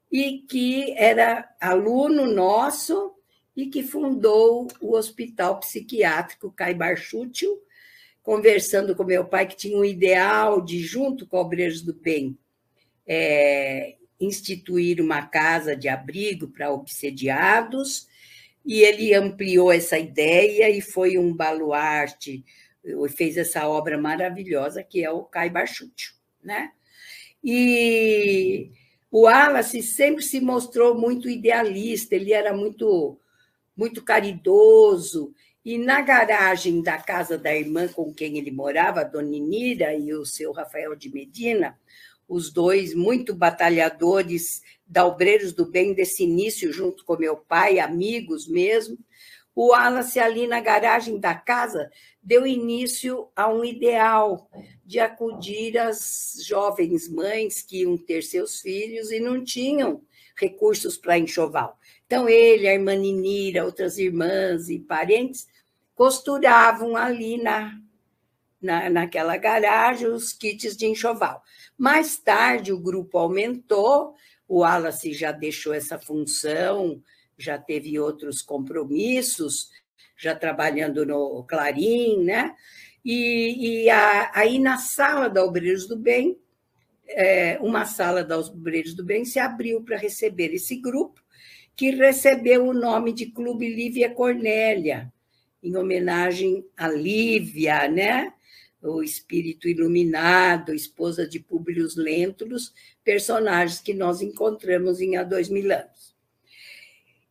e que era aluno nosso e que fundou o Hospital Psiquiátrico Caibar Chútil, conversando com meu pai, que tinha um ideal de, junto com o Obreiros do Bem, instituir uma casa de abrigo para obsediados, e ele ampliou essa ideia e foi um baluarte, fez essa obra maravilhosa, que é o Caibar Chútil, né? E o Wallace sempre se mostrou muito idealista, ele era muito caridoso, e na garagem da casa da irmã com quem ele morava, a dona Inira e o seu Rafael de Medina, os dois muito batalhadores da Obreiros do Bem desse início, junto com meu pai, amigos mesmo, o Wallace, ali na garagem da casa, deu início a um ideal de acudir às jovens mães que iam ter seus filhos e não tinham recursos para enxoval. Então, ele, a irmã Ninira, outras irmãs e parentes, costuravam ali naquela garagem os kits de enxoval. Mais tarde, o grupo aumentou, o Wallace já deixou essa função, já teve outros compromissos, já trabalhando no Clarim, né? E aí, na sala da Obreiros do Bem, uma sala da Obreiros do Bem se abriu para receber esse grupo, que recebeu o nome de Clube Lívia Cornélia, em homenagem a Lívia, né? O espírito iluminado, esposa de Públio Lentulus, personagens que nós encontramos em Há 2000 anos.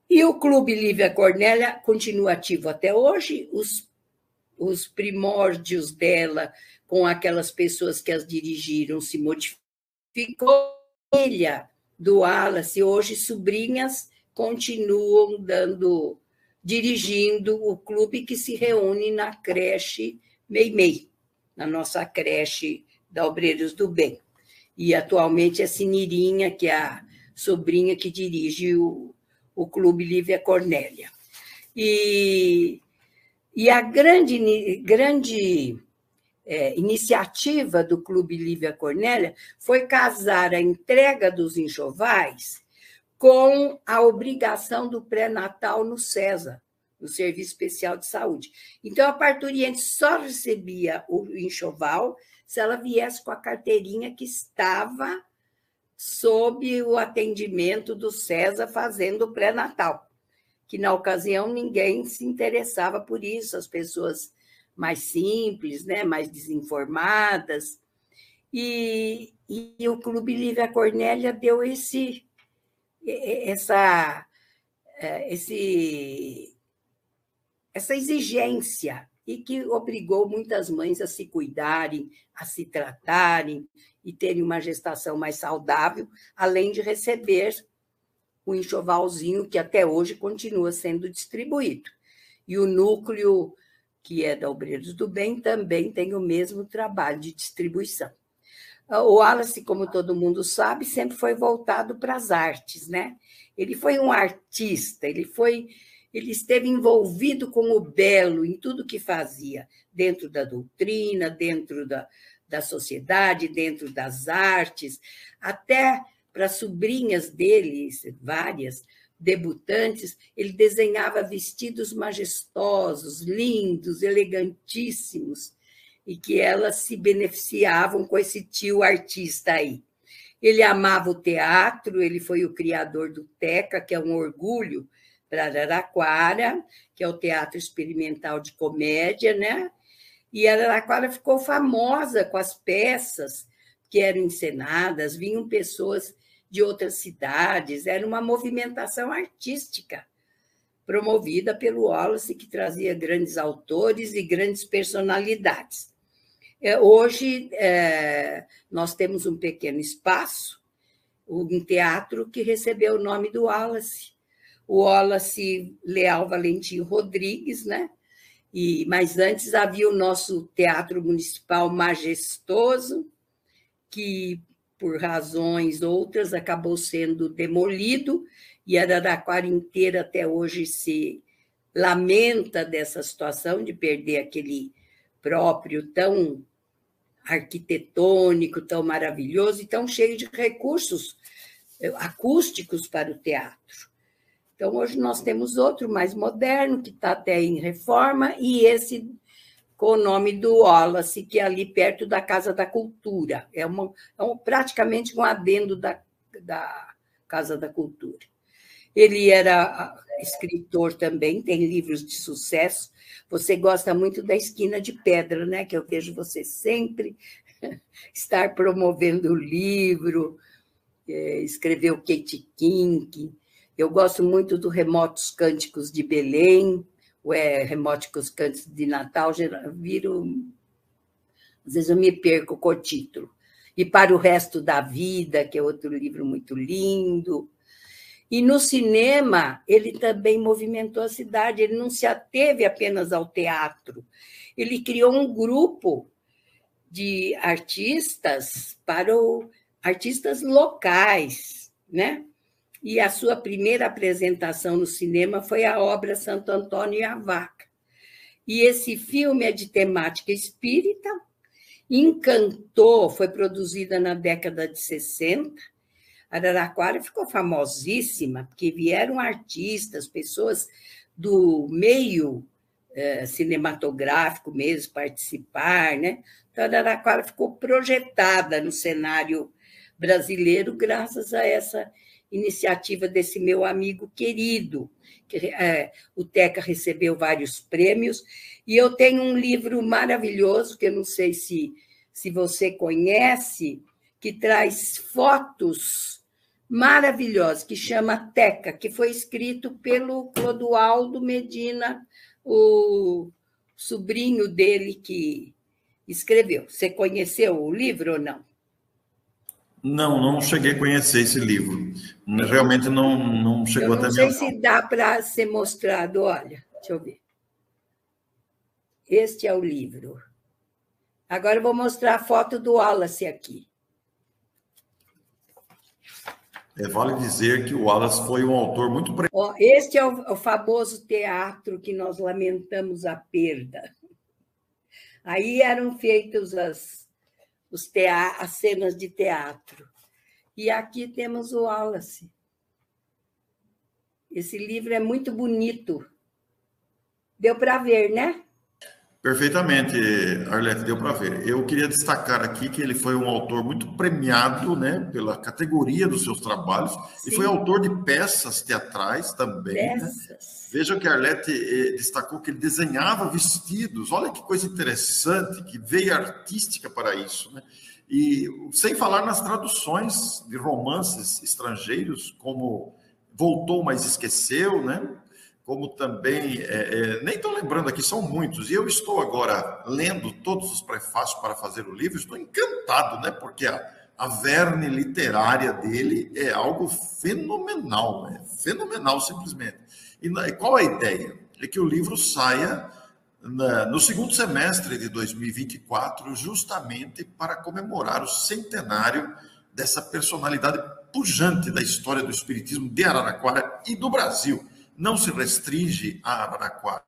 E o Clube Lívia Cornélia continua ativo até hoje, os primórdios dela, com aquelas pessoas que as dirigiram, se modificou. Filha do Wallace, hoje sobrinhas, continuam dirigindo o clube, que se reúne na creche Meimei, na nossa creche da Obreiros do Bem. E, atualmente, a Sinirinha, que é a sobrinha que dirige o Clube Lívia Cornélia. E a grande iniciativa do Clube Lívia Cornélia foi casar a entrega dos enxovais com a obrigação do pré-natal no César, no Serviço Especial de Saúde. Então, a parturiente só recebia o enxoval se ela viesse com a carteirinha que estava sob o atendimento do César fazendo o pré-natal, que na ocasião ninguém se interessava por isso, as pessoas mais simples, né, mais desinformadas. E o Clube Lívia Cornélia deu essa exigência e que obrigou muitas mães a se cuidarem, a se tratarem e terem uma gestação mais saudável, além de receber o enxovalzinho que até hoje continua sendo distribuído. E o núcleo, que é da Obreiros do Bem, também tem o mesmo trabalho de distribuição. O Wallace, como todo mundo sabe, sempre foi voltado para as artes, né? Ele foi um artista, ele esteve envolvido com o belo em tudo que fazia, dentro da doutrina, dentro da sociedade, dentro das artes, até para sobrinhas dele, várias debutantes, ele desenhava vestidos majestosos, lindos, elegantíssimos, e que elas se beneficiavam com esse tio artista aí. Ele amava o teatro, ele foi o criador do TECA, que é um orgulho para Araraquara, que é o Teatro Experimental de Comédia, né? E Araraquara ficou famosa com as peças que eram encenadas, vinham pessoas de outras cidades, era uma movimentação artística promovida pelo Wallace, que trazia grandes autores e grandes personalidades. Hoje, nós temos um pequeno espaço, um teatro que recebeu o nome do Wallace, o Wallace Leal Valentim Rodrigues, né? Mas antes havia o nosso Teatro Municipal Majestoso, que, por razões outras, acabou sendo demolido, e a Araraquara inteira até hoje se lamenta dessa situação de perder aquele próprio tão arquitetônico, tão maravilhoso e tão cheio de recursos acústicos para o teatro. Então, hoje nós temos outro mais moderno, que está até em reforma, e esse com o nome do Wallace, que é ali perto da Casa da Cultura. É praticamente um adendo da Casa da Cultura. Ele era escritor também, tem livros de sucesso. Você gosta muito da Esquina de Pedra, né? Que eu vejo você sempre estar promovendo o livro, escreveu Kate King. Eu gosto muito do Remotos Cânticos de Belém, Remotos Cânticos de Natal, às vezes eu me perco com o título. E Para o Resto da Vida, que é outro livro muito lindo. E no cinema, ele também movimentou a cidade, ele não se ateve apenas ao teatro, ele criou um grupo de artistas artistas locais, né? E a sua primeira apresentação no cinema foi a obra Santo Antônio e a Vaca. E esse filme é de temática espírita, encantou, foi produzida na década de 60. Araraquara ficou famosíssima, porque vieram artistas, pessoas do meio cinematográfico mesmo participar, né? Então, Araraquara ficou projetada no cenário brasileiro graças a essa iniciativa desse meu amigo querido. O TECA recebeu vários prêmios, e eu tenho um livro maravilhoso, que eu não sei se você conhece, que traz fotos maravilhosas, que chama TECA, que foi escrito pelo Clodoaldo Medina, o sobrinho dele que escreveu. Você conheceu o livro ou não? Não cheguei a conhecer esse livro. Realmente não chegou até mim. Eu não sei se dá para ser mostrado. Olha, deixa eu ver. Este é o livro. Agora eu vou mostrar a foto do Wallace aqui. Vale dizer que o Wallace foi um autor muito... Este é o famoso teatro que nós lamentamos a perda. Aí eram feitas as cenas de teatro. E aqui temos o Wallace. Esse livro é muito bonito. Deu para ver, né? Perfeitamente, Arlete, deu para ver. Eu queria destacar aqui que ele foi um autor muito premiado, né, pela categoria dos seus trabalhos. Sim. E foi autor de peças teatrais também. Peças. Né? Vejam que Arlete destacou que ele desenhava vestidos. Olha que coisa interessante, que veia artística para isso, né? E sem falar nas traduções de romances estrangeiros, como Voltou, mas Esqueceu, né? Como também, nem estou lembrando aqui, são muitos, e eu estou agora lendo todos os prefácios para fazer o livro, estou encantado, né? Porque a verne literária dele é algo fenomenal, fenomenal simplesmente. E qual a ideia? É que o livro saia no segundo semestre de 2024, justamente para comemorar o centenário dessa personalidade pujante da história do espiritismo de Araraquara e do Brasil. Não se restringe a Araraquara,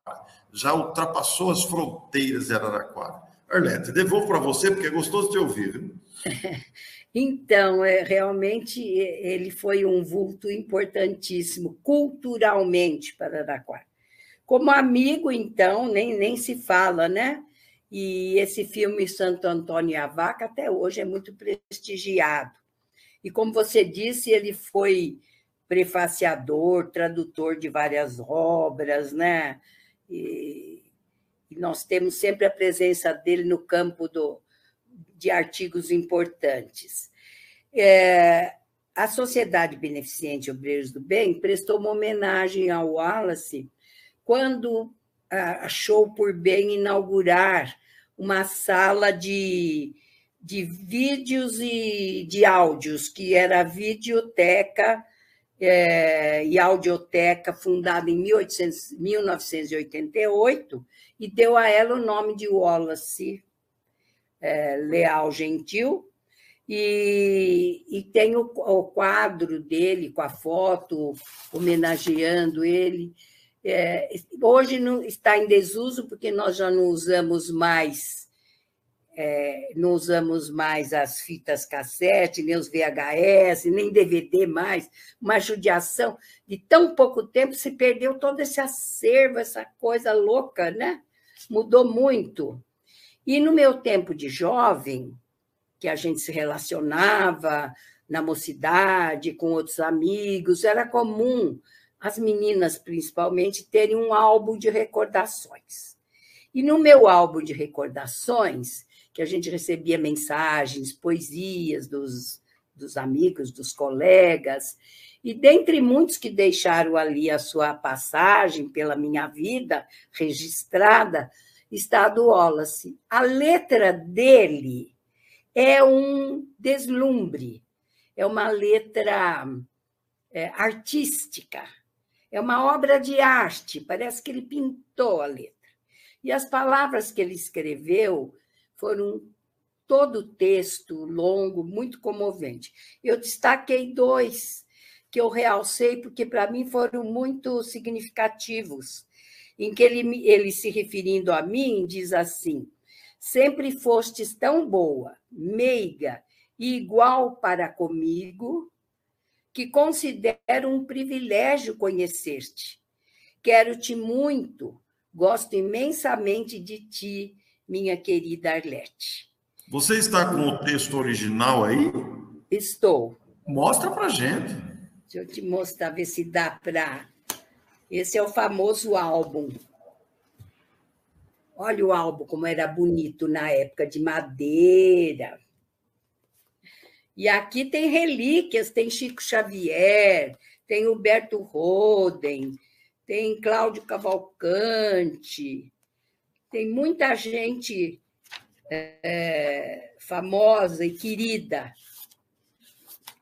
já ultrapassou as fronteiras de Araraquara. Arlete, devolvo para você, porque é gostoso de ouvir. Viu? Então, realmente, ele foi um vulto importantíssimo, culturalmente, para Araraquara. Como amigo, então, nem se fala, né? E esse filme Santo Antônio e a Vaca, até hoje, é muito prestigiado. E, como você disse, ele foi prefaciador, tradutor de várias obras, né? E nós temos sempre a presença dele no campo de artigos importantes. A Sociedade Beneficente Obreiros do Bem prestou uma homenagem ao Wallace quando achou por bem inaugurar uma sala de vídeos e de áudios, que era a Videoteca e Audioteca, fundada em 1988, e deu a ela o nome de Wallace Leal Gentil, e tem o quadro dele, com a foto, homenageando ele. Hoje não está em desuso, porque nós já não usamos mais as fitas cassete, nem os VHS, nem DVD mais, uma judiação. De tão pouco tempo se perdeu todo esse acervo, essa coisa louca, né? Mudou muito. E no meu tempo de jovem, que a gente se relacionava na mocidade, com outros amigos, era comum as meninas, principalmente, terem um álbum de recordações. E no meu álbum de recordações, que a gente recebia mensagens, poesias dos amigos, dos colegas, e dentre muitos que deixaram ali a sua passagem pela minha vida registrada, está a do Wallace. A letra dele é um deslumbre, é uma letra artística, é uma obra de arte, parece que ele pintou a letra. E as palavras que ele escreveu foram todo o texto longo, muito comovente. Eu destaquei 2 que eu realcei, porque para mim foram muito significativos, em que ele se referindo a mim, diz assim: sempre fostes tão boa, meiga e igual para comigo, que considero um privilégio conhecer-te. Quero-te muito, gosto imensamente de ti, minha querida Arlete. Você está com o texto original aí? Estou. Mostra para gente. Deixa eu te mostrar, ver se dá para... Esse é o famoso álbum. Olha o álbum, como era bonito na época, de madeira. E aqui tem relíquias, tem Chico Xavier, tem Huberto Roden, tem Cláudio Cavalcante, tem muita gente famosa e querida.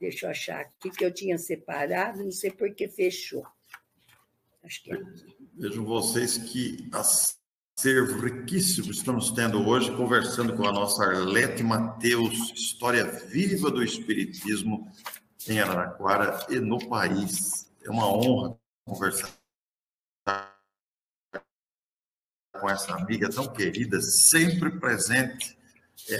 Deixa eu achar aqui, que eu tinha separado, não sei por que fechou. Acho que é aqui. Vejam vocês que acervo riquíssimo estamos tendo hoje, conversando com a nossa Arlete Mateus, história viva do Espiritismo em Araraquara e no país. É uma honra conversar com essa amiga tão querida, sempre presente.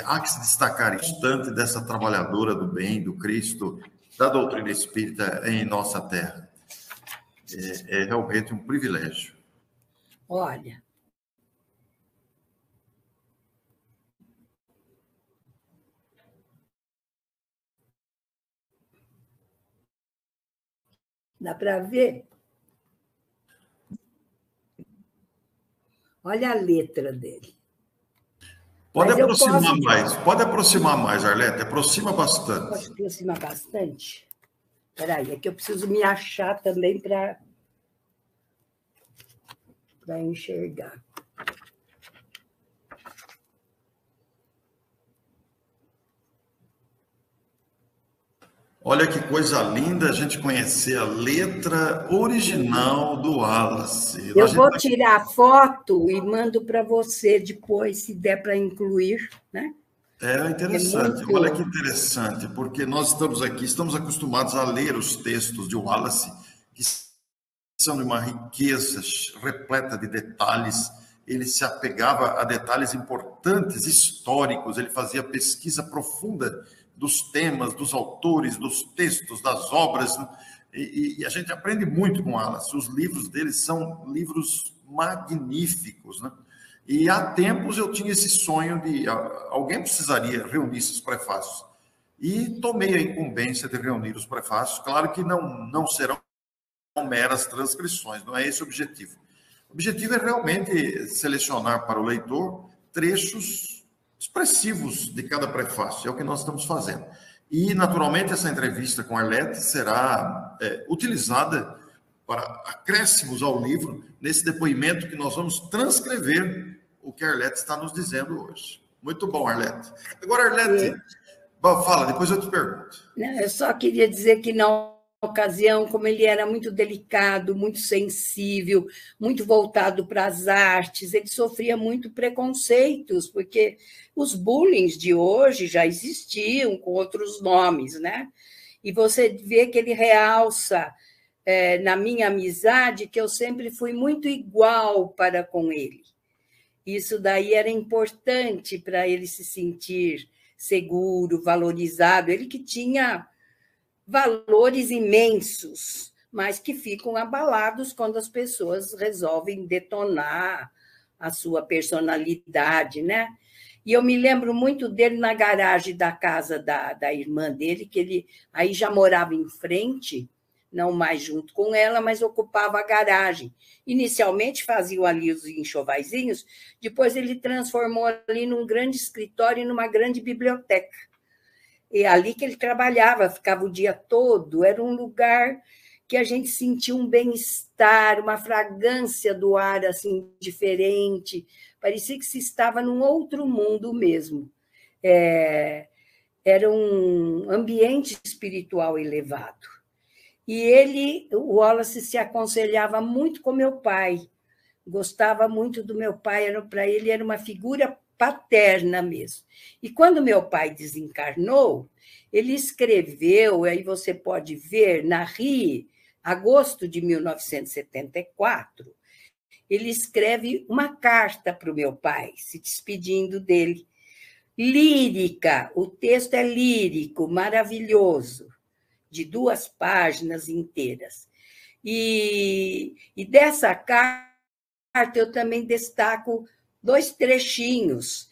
Há que se destacar instante dessa trabalhadora do bem, do Cristo, da doutrina espírita em nossa terra. É realmente um privilégio. Olha, Dá para ver? Olha a letra dele. Pode aproximar mais, Arlete, aproxima bastante. Pode aproximar bastante? Espera aí, é que eu preciso me achar também para enxergar. Olha que coisa linda a gente conhecer a letra original do Wallace. Eu vou tirar a foto e mando para você depois, se der para incluir, né? É interessante, olha que interessante, porque nós estamos aqui, estamos acostumados a ler os textos de Wallace, que são de uma riqueza repleta de detalhes. Ele se apegava a detalhes importantes, históricos, ele fazia pesquisa profunda dos temas, dos autores, dos textos, das obras, né? E a gente aprende muito com Wallace. Os livros dele são livros magníficos, né? E há tempos eu tinha esse sonho de alguém precisaria reunir esses prefácios. E tomei a incumbência de reunir os prefácios. Claro que não serão meras transcrições, não é esse o objetivo. O objetivo é realmente selecionar para o leitor trechos expressivos de cada prefácio, é o que nós estamos fazendo. E, naturalmente, essa entrevista com Arlete será utilizada para acréscimos ao livro, nesse depoimento que nós vamos transcrever o que a Arlete está nos dizendo hoje. Muito bom, Arlete. Agora, Arlete, fala, depois eu te pergunto. Eu só queria dizer que na ocasião, como ele era muito delicado, muito sensível, muito voltado para as artes, ele sofria muito preconceitos, porque os bullying de hoje já existiam com outros nomes, né? E você vê que ele realça na minha amizade que eu sempre fui muito igual para com ele. Isso daí era importante para ele se sentir seguro, valorizado. Ele que tinha valores imensos, mas que ficam abalados quando as pessoas resolvem detonar a sua personalidade, né? E eu me lembro muito dele na garagem da casa da irmã dele, que ele aí já morava em frente, não mais junto com ela, mas ocupava a garagem. Inicialmente faziam ali os enxovaizinhos, depois ele transformou ali num grande escritório e numa grande biblioteca. E ali que ele trabalhava, ficava o dia todo, era um lugar que a gente sentia um bem-estar, uma fragrância do ar assim diferente, parecia que se estava num outro mundo mesmo. Era um ambiente espiritual elevado. E o Wallace, se aconselhava muito com meu pai, gostava muito do meu pai, para ele era uma figura paterna mesmo. E quando meu pai desencarnou, ele escreveu, aí você pode ver, na RI, agosto de 1974, ele escreve uma carta para o meu pai, se despedindo dele. Lírica, o texto é lírico, maravilhoso, de 2 páginas inteiras. E dessa carta eu também destaco 2 trechinhos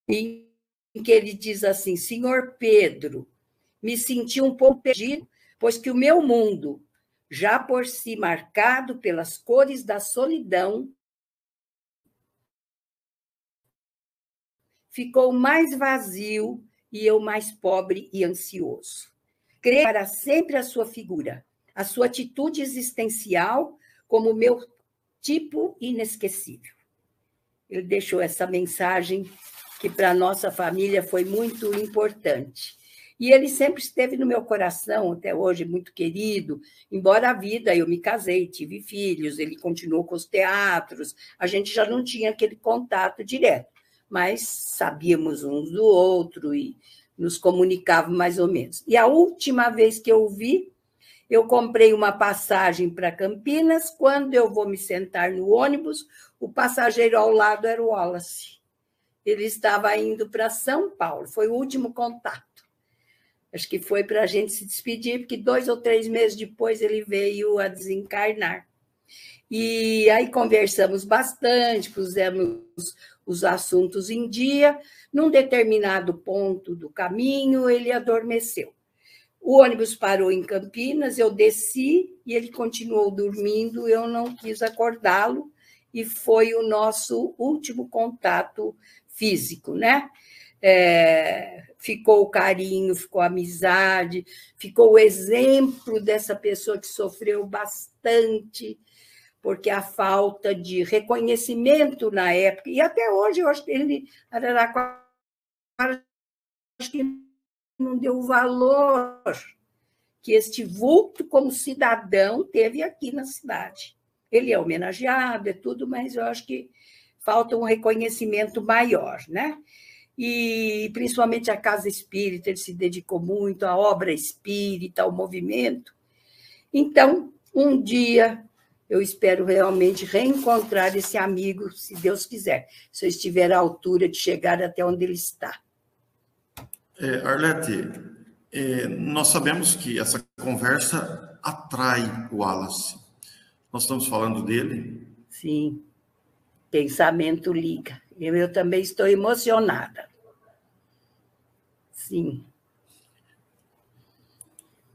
em que ele diz assim: Senhor Pedro, me senti um pouco perdido, pois que o meu mundo, já por si marcado pelas cores da solidão, ficou mais vazio e eu mais pobre e ansioso. Creio para sempre a sua figura, a sua atitude existencial como meu tipo inesquecível. Ele deixou essa mensagem que para a nossa família foi muito importante. E ele sempre esteve no meu coração, até hoje, muito querido, embora a vida, eu me casei, tive filhos, ele continuou com os teatros, a gente já não tinha aquele contato direto, mas sabíamos uns do outro e nos comunicávamos mais ou menos. E a última vez que eu o vi, eu comprei uma passagem para Campinas, quando eu vou me sentar no ônibus, o passageiro ao lado era o Wallace. Ele estava indo para São Paulo, foi o último contato. Acho que foi para a gente se despedir, porque 2 ou 3 meses depois ele veio a desencarnar. E aí conversamos bastante, pusemos os assuntos em dia. Num determinado ponto do caminho, ele adormeceu. O ônibus parou em Campinas, eu desci e ele continuou dormindo, eu não quis acordá-lo, e foi o nosso último contato físico, né? Ficou o carinho, ficou a amizade, ficou o exemplo dessa pessoa que sofreu bastante, porque a falta de reconhecimento na época, e até hoje eu acho que ele, Araraquara, acho que não deu o valor que este vulto como cidadão teve aqui na cidade. Ele é homenageado, é tudo, mas eu acho que falta um reconhecimento maior, né? E principalmente a Casa Espírita, ele se dedicou muito à obra espírita, ao movimento. Então, um dia, eu espero realmente reencontrar esse amigo, se Deus quiser, se eu estiver à altura de chegar até onde ele está. Arlete, nós sabemos que essa conversa atrai o Wallace. Nós estamos falando dele. Sim, pensamento liga. Eu também estou emocionada. Sim.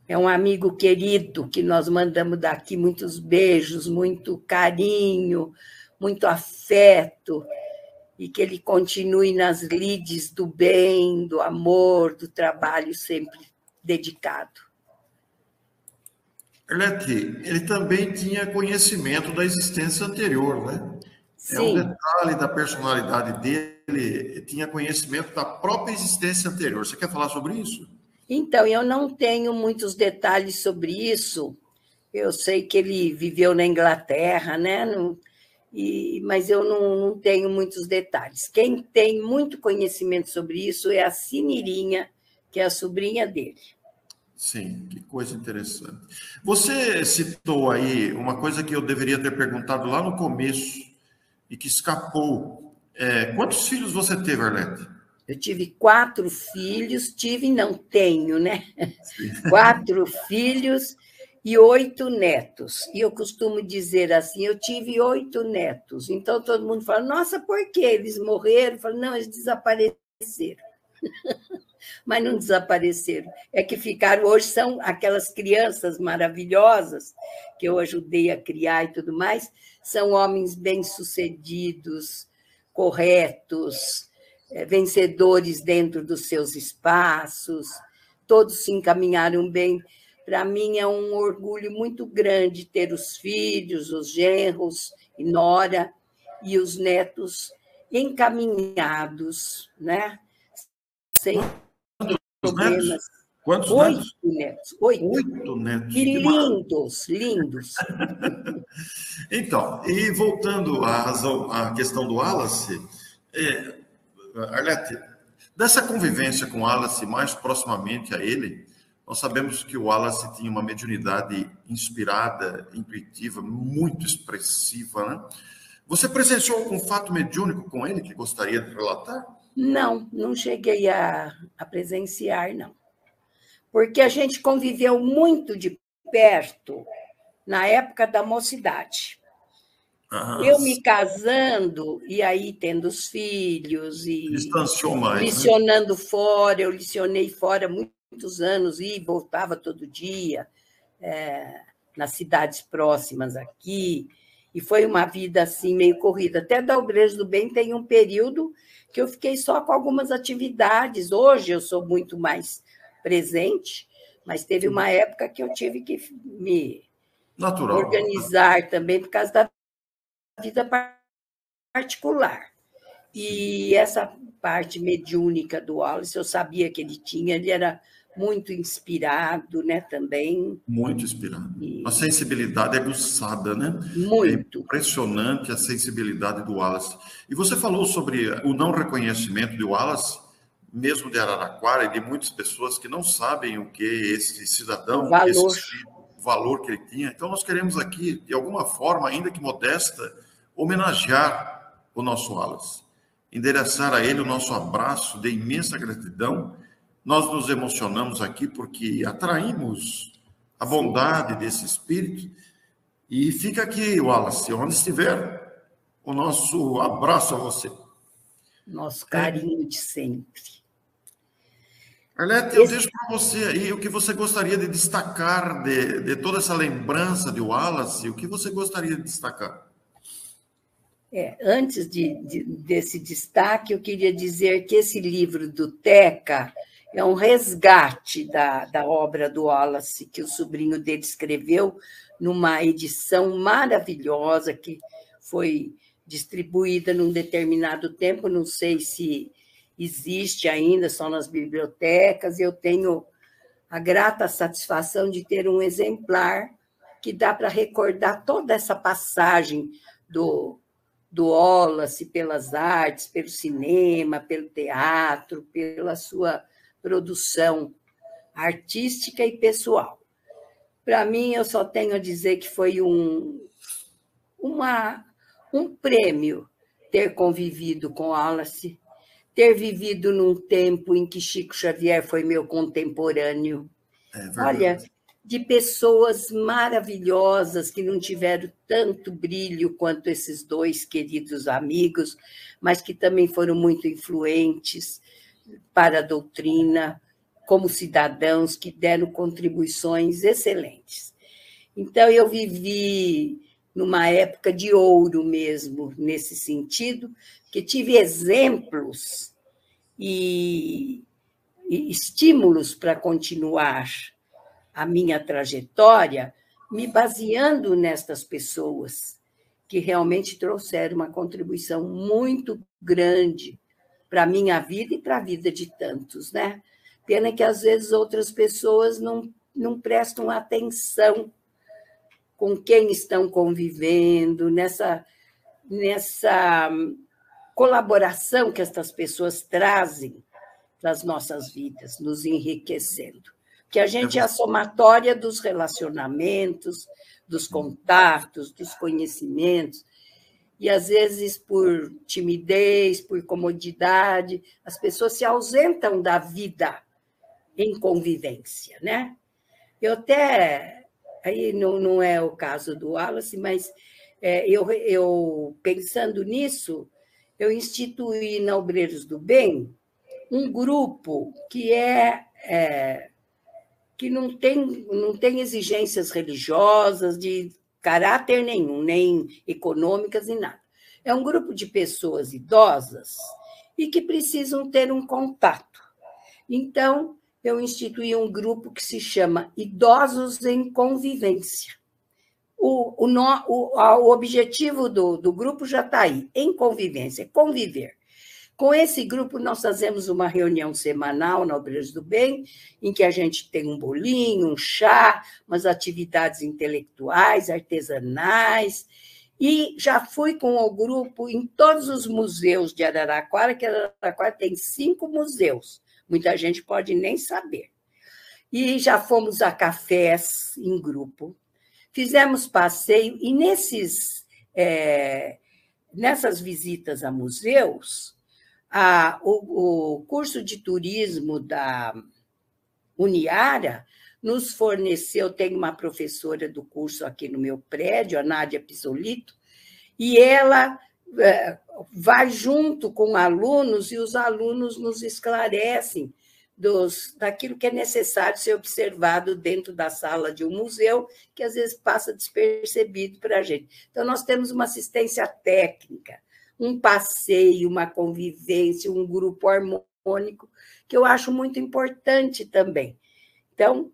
É um amigo querido que nós mandamos daqui muitos beijos, muito carinho, muito afeto, e que ele continue nas lides do bem, do amor, do trabalho sempre dedicado. Arlete, ele também tinha conhecimento da existência anterior, né? Sim. É um detalhe da personalidade dele, tinha conhecimento da própria existência anterior. Você quer falar sobre isso? Então, eu não tenho muitos detalhes sobre isso. Eu sei que ele viveu na Inglaterra, né? Mas eu não tenho muitos detalhes. Quem tem muito conhecimento sobre isso é a Sinirinha, que é a sobrinha dele. Sim, que coisa interessante. Você citou aí uma coisa que eu deveria ter perguntado lá no começo e que escapou. Quantos filhos você teve, Arlete? Eu tive 4 filhos, não tenho, né? Sim. 4 filhos e 8 netos. E eu costumo dizer assim, eu tive 8 netos. Então, todo mundo fala, nossa, por que eles morreram? Eu falo, não, eles desapareceram. Mas não desapareceram. É que ficaram, hoje são aquelas crianças maravilhosas que eu ajudei a criar e tudo mais, são homens bem-sucedidos, corretos, vencedores dentro dos seus espaços, todos se encaminharam bem. Para mim é um orgulho muito grande ter os filhos, os genros e nora, e os netos encaminhados, né? Sem problemas. Quantos 8 netos? 8. 8 netos. E lindos, lindos. Então, e voltando à questão do Wallace, Arlete, dessa convivência com o Wallace mais proximamente a ele, nós sabemos que o Wallace tinha uma mediunidade inspirada, intuitiva, muito expressiva, né? Você presenciou algum fato mediúnico com ele que gostaria de relatar? Não cheguei a presenciar, não. Porque a gente conviveu muito de perto na época da mocidade. Eu me casando, e aí tendo os filhos, e distanciou mais, licionando, né? Fora, eu licionei fora muitos anos, e voltava todo dia, nas cidades próximas aqui, e foi uma vida assim meio corrida. Até da Obreiros do Bem tem um período que eu fiquei só com algumas atividades. Hoje eu sou muito mais presente, mas teve uma época que eu tive que me organizar também por causa da vida particular. E essa parte mediúnica do Wallace, eu sabia que ele tinha, ele era muito inspirado, né, também. Muito inspirado. A sensibilidade aguçada, né? Muito. É impressionante a sensibilidade do Wallace. E você falou sobre o não reconhecimento de Wallace, mesmo de Araraquara, e de muitas pessoas que não sabem o que esse cidadão, o valor que ele tinha. Então, nós queremos aqui, de alguma forma, ainda que modesta, homenagear o nosso Wallace, endereçar a ele o nosso abraço de imensa gratidão. Nós nos emocionamos aqui porque atraímos a bondade desse espírito. E fica aqui, Wallace, onde estiver, o nosso abraço a você. Nosso carinho de sempre. Arlete, eu deixo para você aí o que você gostaria de destacar de toda essa lembrança de Wallace, o que você gostaria de destacar? Antes desse destaque, eu queria dizer que esse livro do Teca é um resgate da obra do Wallace, que o sobrinho dele escreveu numa edição maravilhosa que foi distribuída num determinado tempo, não sei se existe ainda, só nas bibliotecas. Eu tenho a grata satisfação de ter um exemplar que dá para recordar toda essa passagem do Wallace pelas artes, pelo cinema, pelo teatro, pela sua produção artística e pessoal. Para mim, eu só tenho a dizer que foi um prêmio ter convivido com Wallace, ter vivido num tempo em que Chico Xavier foi meu contemporâneo. Olha, de pessoas maravilhosas que não tiveram tanto brilho quanto esses dois queridos amigos, mas que também foram muito influentes para a doutrina, como cidadãos que deram contribuições excelentes. Então, eu vivi numa época de ouro mesmo, nesse sentido, que tive exemplos e estímulos para continuar a minha trajetória, me baseando nestas pessoas que realmente trouxeram uma contribuição muito grande para a minha vida e para a vida de tantos, né? Pena que, às vezes, outras pessoas não prestam atenção com quem estão convivendo, nessa colaboração que estas pessoas trazem das nossas vidas, nos enriquecendo. Que a gente é a somatória dos relacionamentos, dos contatos, dos conhecimentos, e, às vezes, por timidez, por comodidade, as pessoas se ausentam da vida em convivência, né? Eu até... Aí não é o caso do Wallace, mas eu pensando nisso, eu instituí na Obreiros do Bem um grupo que não tem exigências religiosas de caráter nenhum, nem econômicas, nem nada. É um grupo de pessoas idosas e que precisam ter um contato. Então, eu instituí um grupo que se chama Idosos em Convivência. O objetivo do grupo já está aí, em convivência, conviver. Com esse grupo, nós fazemos uma reunião semanal na Obreiros do Bem, em que a gente tem um bolinho, um chá, umas atividades intelectuais, artesanais, e já fui com o grupo em todos os museus de Araraquara, que Araraquara tem 5 museus, muita gente pode nem saber. E já fomos a cafés em grupo, fizemos passeio, e nessas visitas a museus, o curso de turismo da Uniara nos forneceu, tem uma professora do curso aqui no meu prédio, a Nádia Pisolito, e ela vai junto com alunos, e os alunos nos esclarecem daquilo que é necessário ser observado dentro da sala de um museu, que às vezes passa despercebido para a gente. Então, nós temos uma assistência técnica, um passeio, uma convivência, um grupo harmônico, que eu acho muito importante também. Então,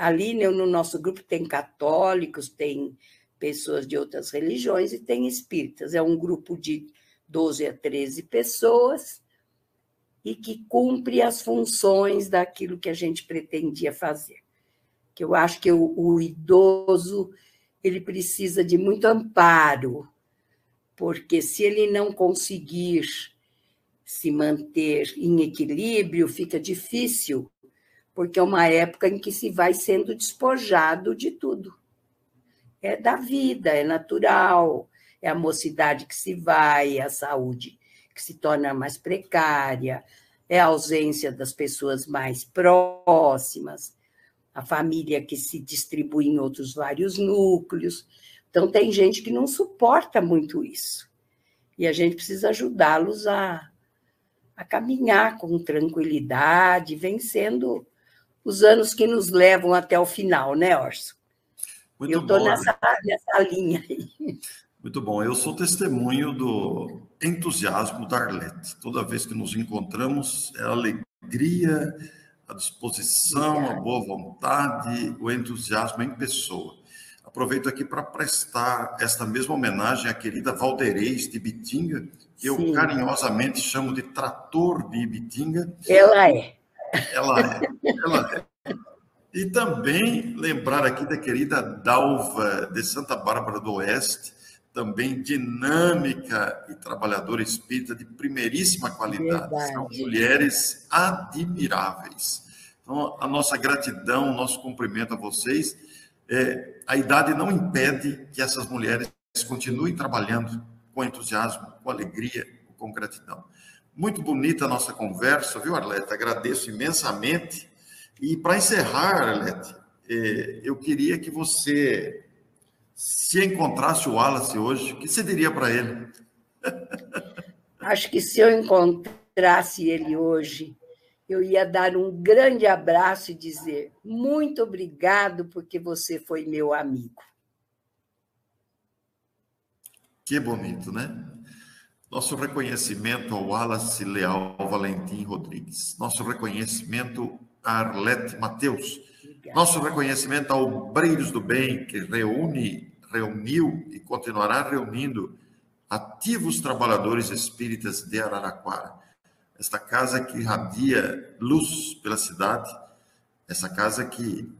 ali no nosso grupo tem católicos, tem pessoas de outras religiões e tem espíritas. É um grupo de 12 a 13 pessoas e que cumpre as funções daquilo que a gente pretendia fazer. Que eu acho que o idoso ele precisa de muito amparo, porque se ele não conseguir se manter em equilíbrio, fica difícil, porque é uma época em que se vai sendo despojado de tudo. É da vida, é natural, é a mocidade que se vai, é a saúde que se torna mais precária, é a ausência das pessoas mais próximas, a família que se distribui em outros vários núcleos. Então, tem gente que não suporta muito isso. E a gente precisa ajudá-los a a caminhar com tranquilidade, vencendo os anos que nos levam até o final, né, Orson? Muito eu estou bom, nessa linha aí. Muito bom. Eu sou testemunho do entusiasmo da Arlete. Toda vez que nos encontramos, é a alegria, a disposição, a boa vontade, o entusiasmo em pessoa. Aproveito aqui para prestar esta mesma homenagem à querida Valderez de Ibitinga, que eu carinhosamente chamo de Trator de Ibitinga. Ela é. Ela é. E também lembrar aqui da querida Dalva de Santa Bárbara do Oeste, também dinâmica e trabalhadora espírita de primeiríssima qualidade. Verdade. São mulheres admiráveis. Então, a nossa gratidão, o nosso cumprimento a vocês. A idade não impede que essas mulheres continuem trabalhando com entusiasmo, com alegria, com gratidão. Muito bonita a nossa conversa, viu, Arlete? Agradeço imensamente. E para encerrar, Arlete, eu queria que você, se encontrasse o Wallace hoje, o que você diria para ele? Acho que se eu encontrasse ele hoje, eu ia dar um grande abraço e dizer muito obrigado porque você foi meu amigo. Que bonito, né? Nosso reconhecimento ao Wallace Leal Valentim Rodrigues. Nosso reconhecimento a Arlete Mateus. Obrigada. Nosso reconhecimento ao Obreiros do Bem, que reuniu e continuará reunindo ativos trabalhadores espíritas de Araraquara. Esta casa que irradia luz pela cidade, essa casa que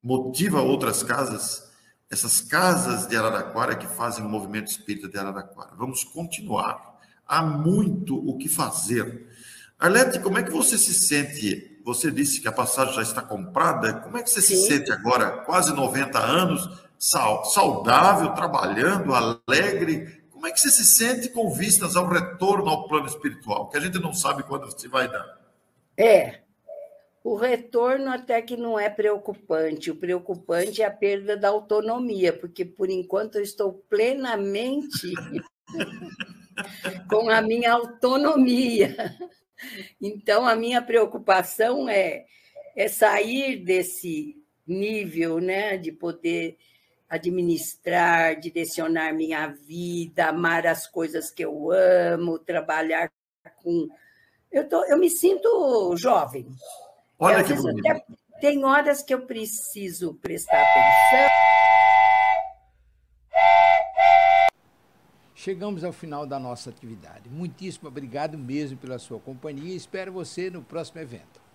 motiva outras casas, essas casas de Araraquara que fazem o movimento espírita de Araraquara. Vamos continuar. Há muito o que fazer. Arlete, como é que você se sente? Você disse que a passagem já está comprada. Como é que você se sente agora, quase 90 anos, saudável, trabalhando, alegre? Como é que você se sente com vistas ao retorno ao plano espiritual? Que a gente não sabe quando se vai dar. O retorno até que não é preocupante. O preocupante é a perda da autonomia, porque, por enquanto, eu estou plenamente com a minha autonomia. Então, a minha preocupação é sair desse nível, né, de poder administrar, direcionar minha vida, amar as coisas que eu amo, trabalhar com... Eu me sinto jovem. Olha que bonito. Até tem horas que eu preciso prestar atenção. Chegamos ao final da nossa atividade. Muitíssimo obrigado mesmo pela sua companhia e espero você no próximo evento.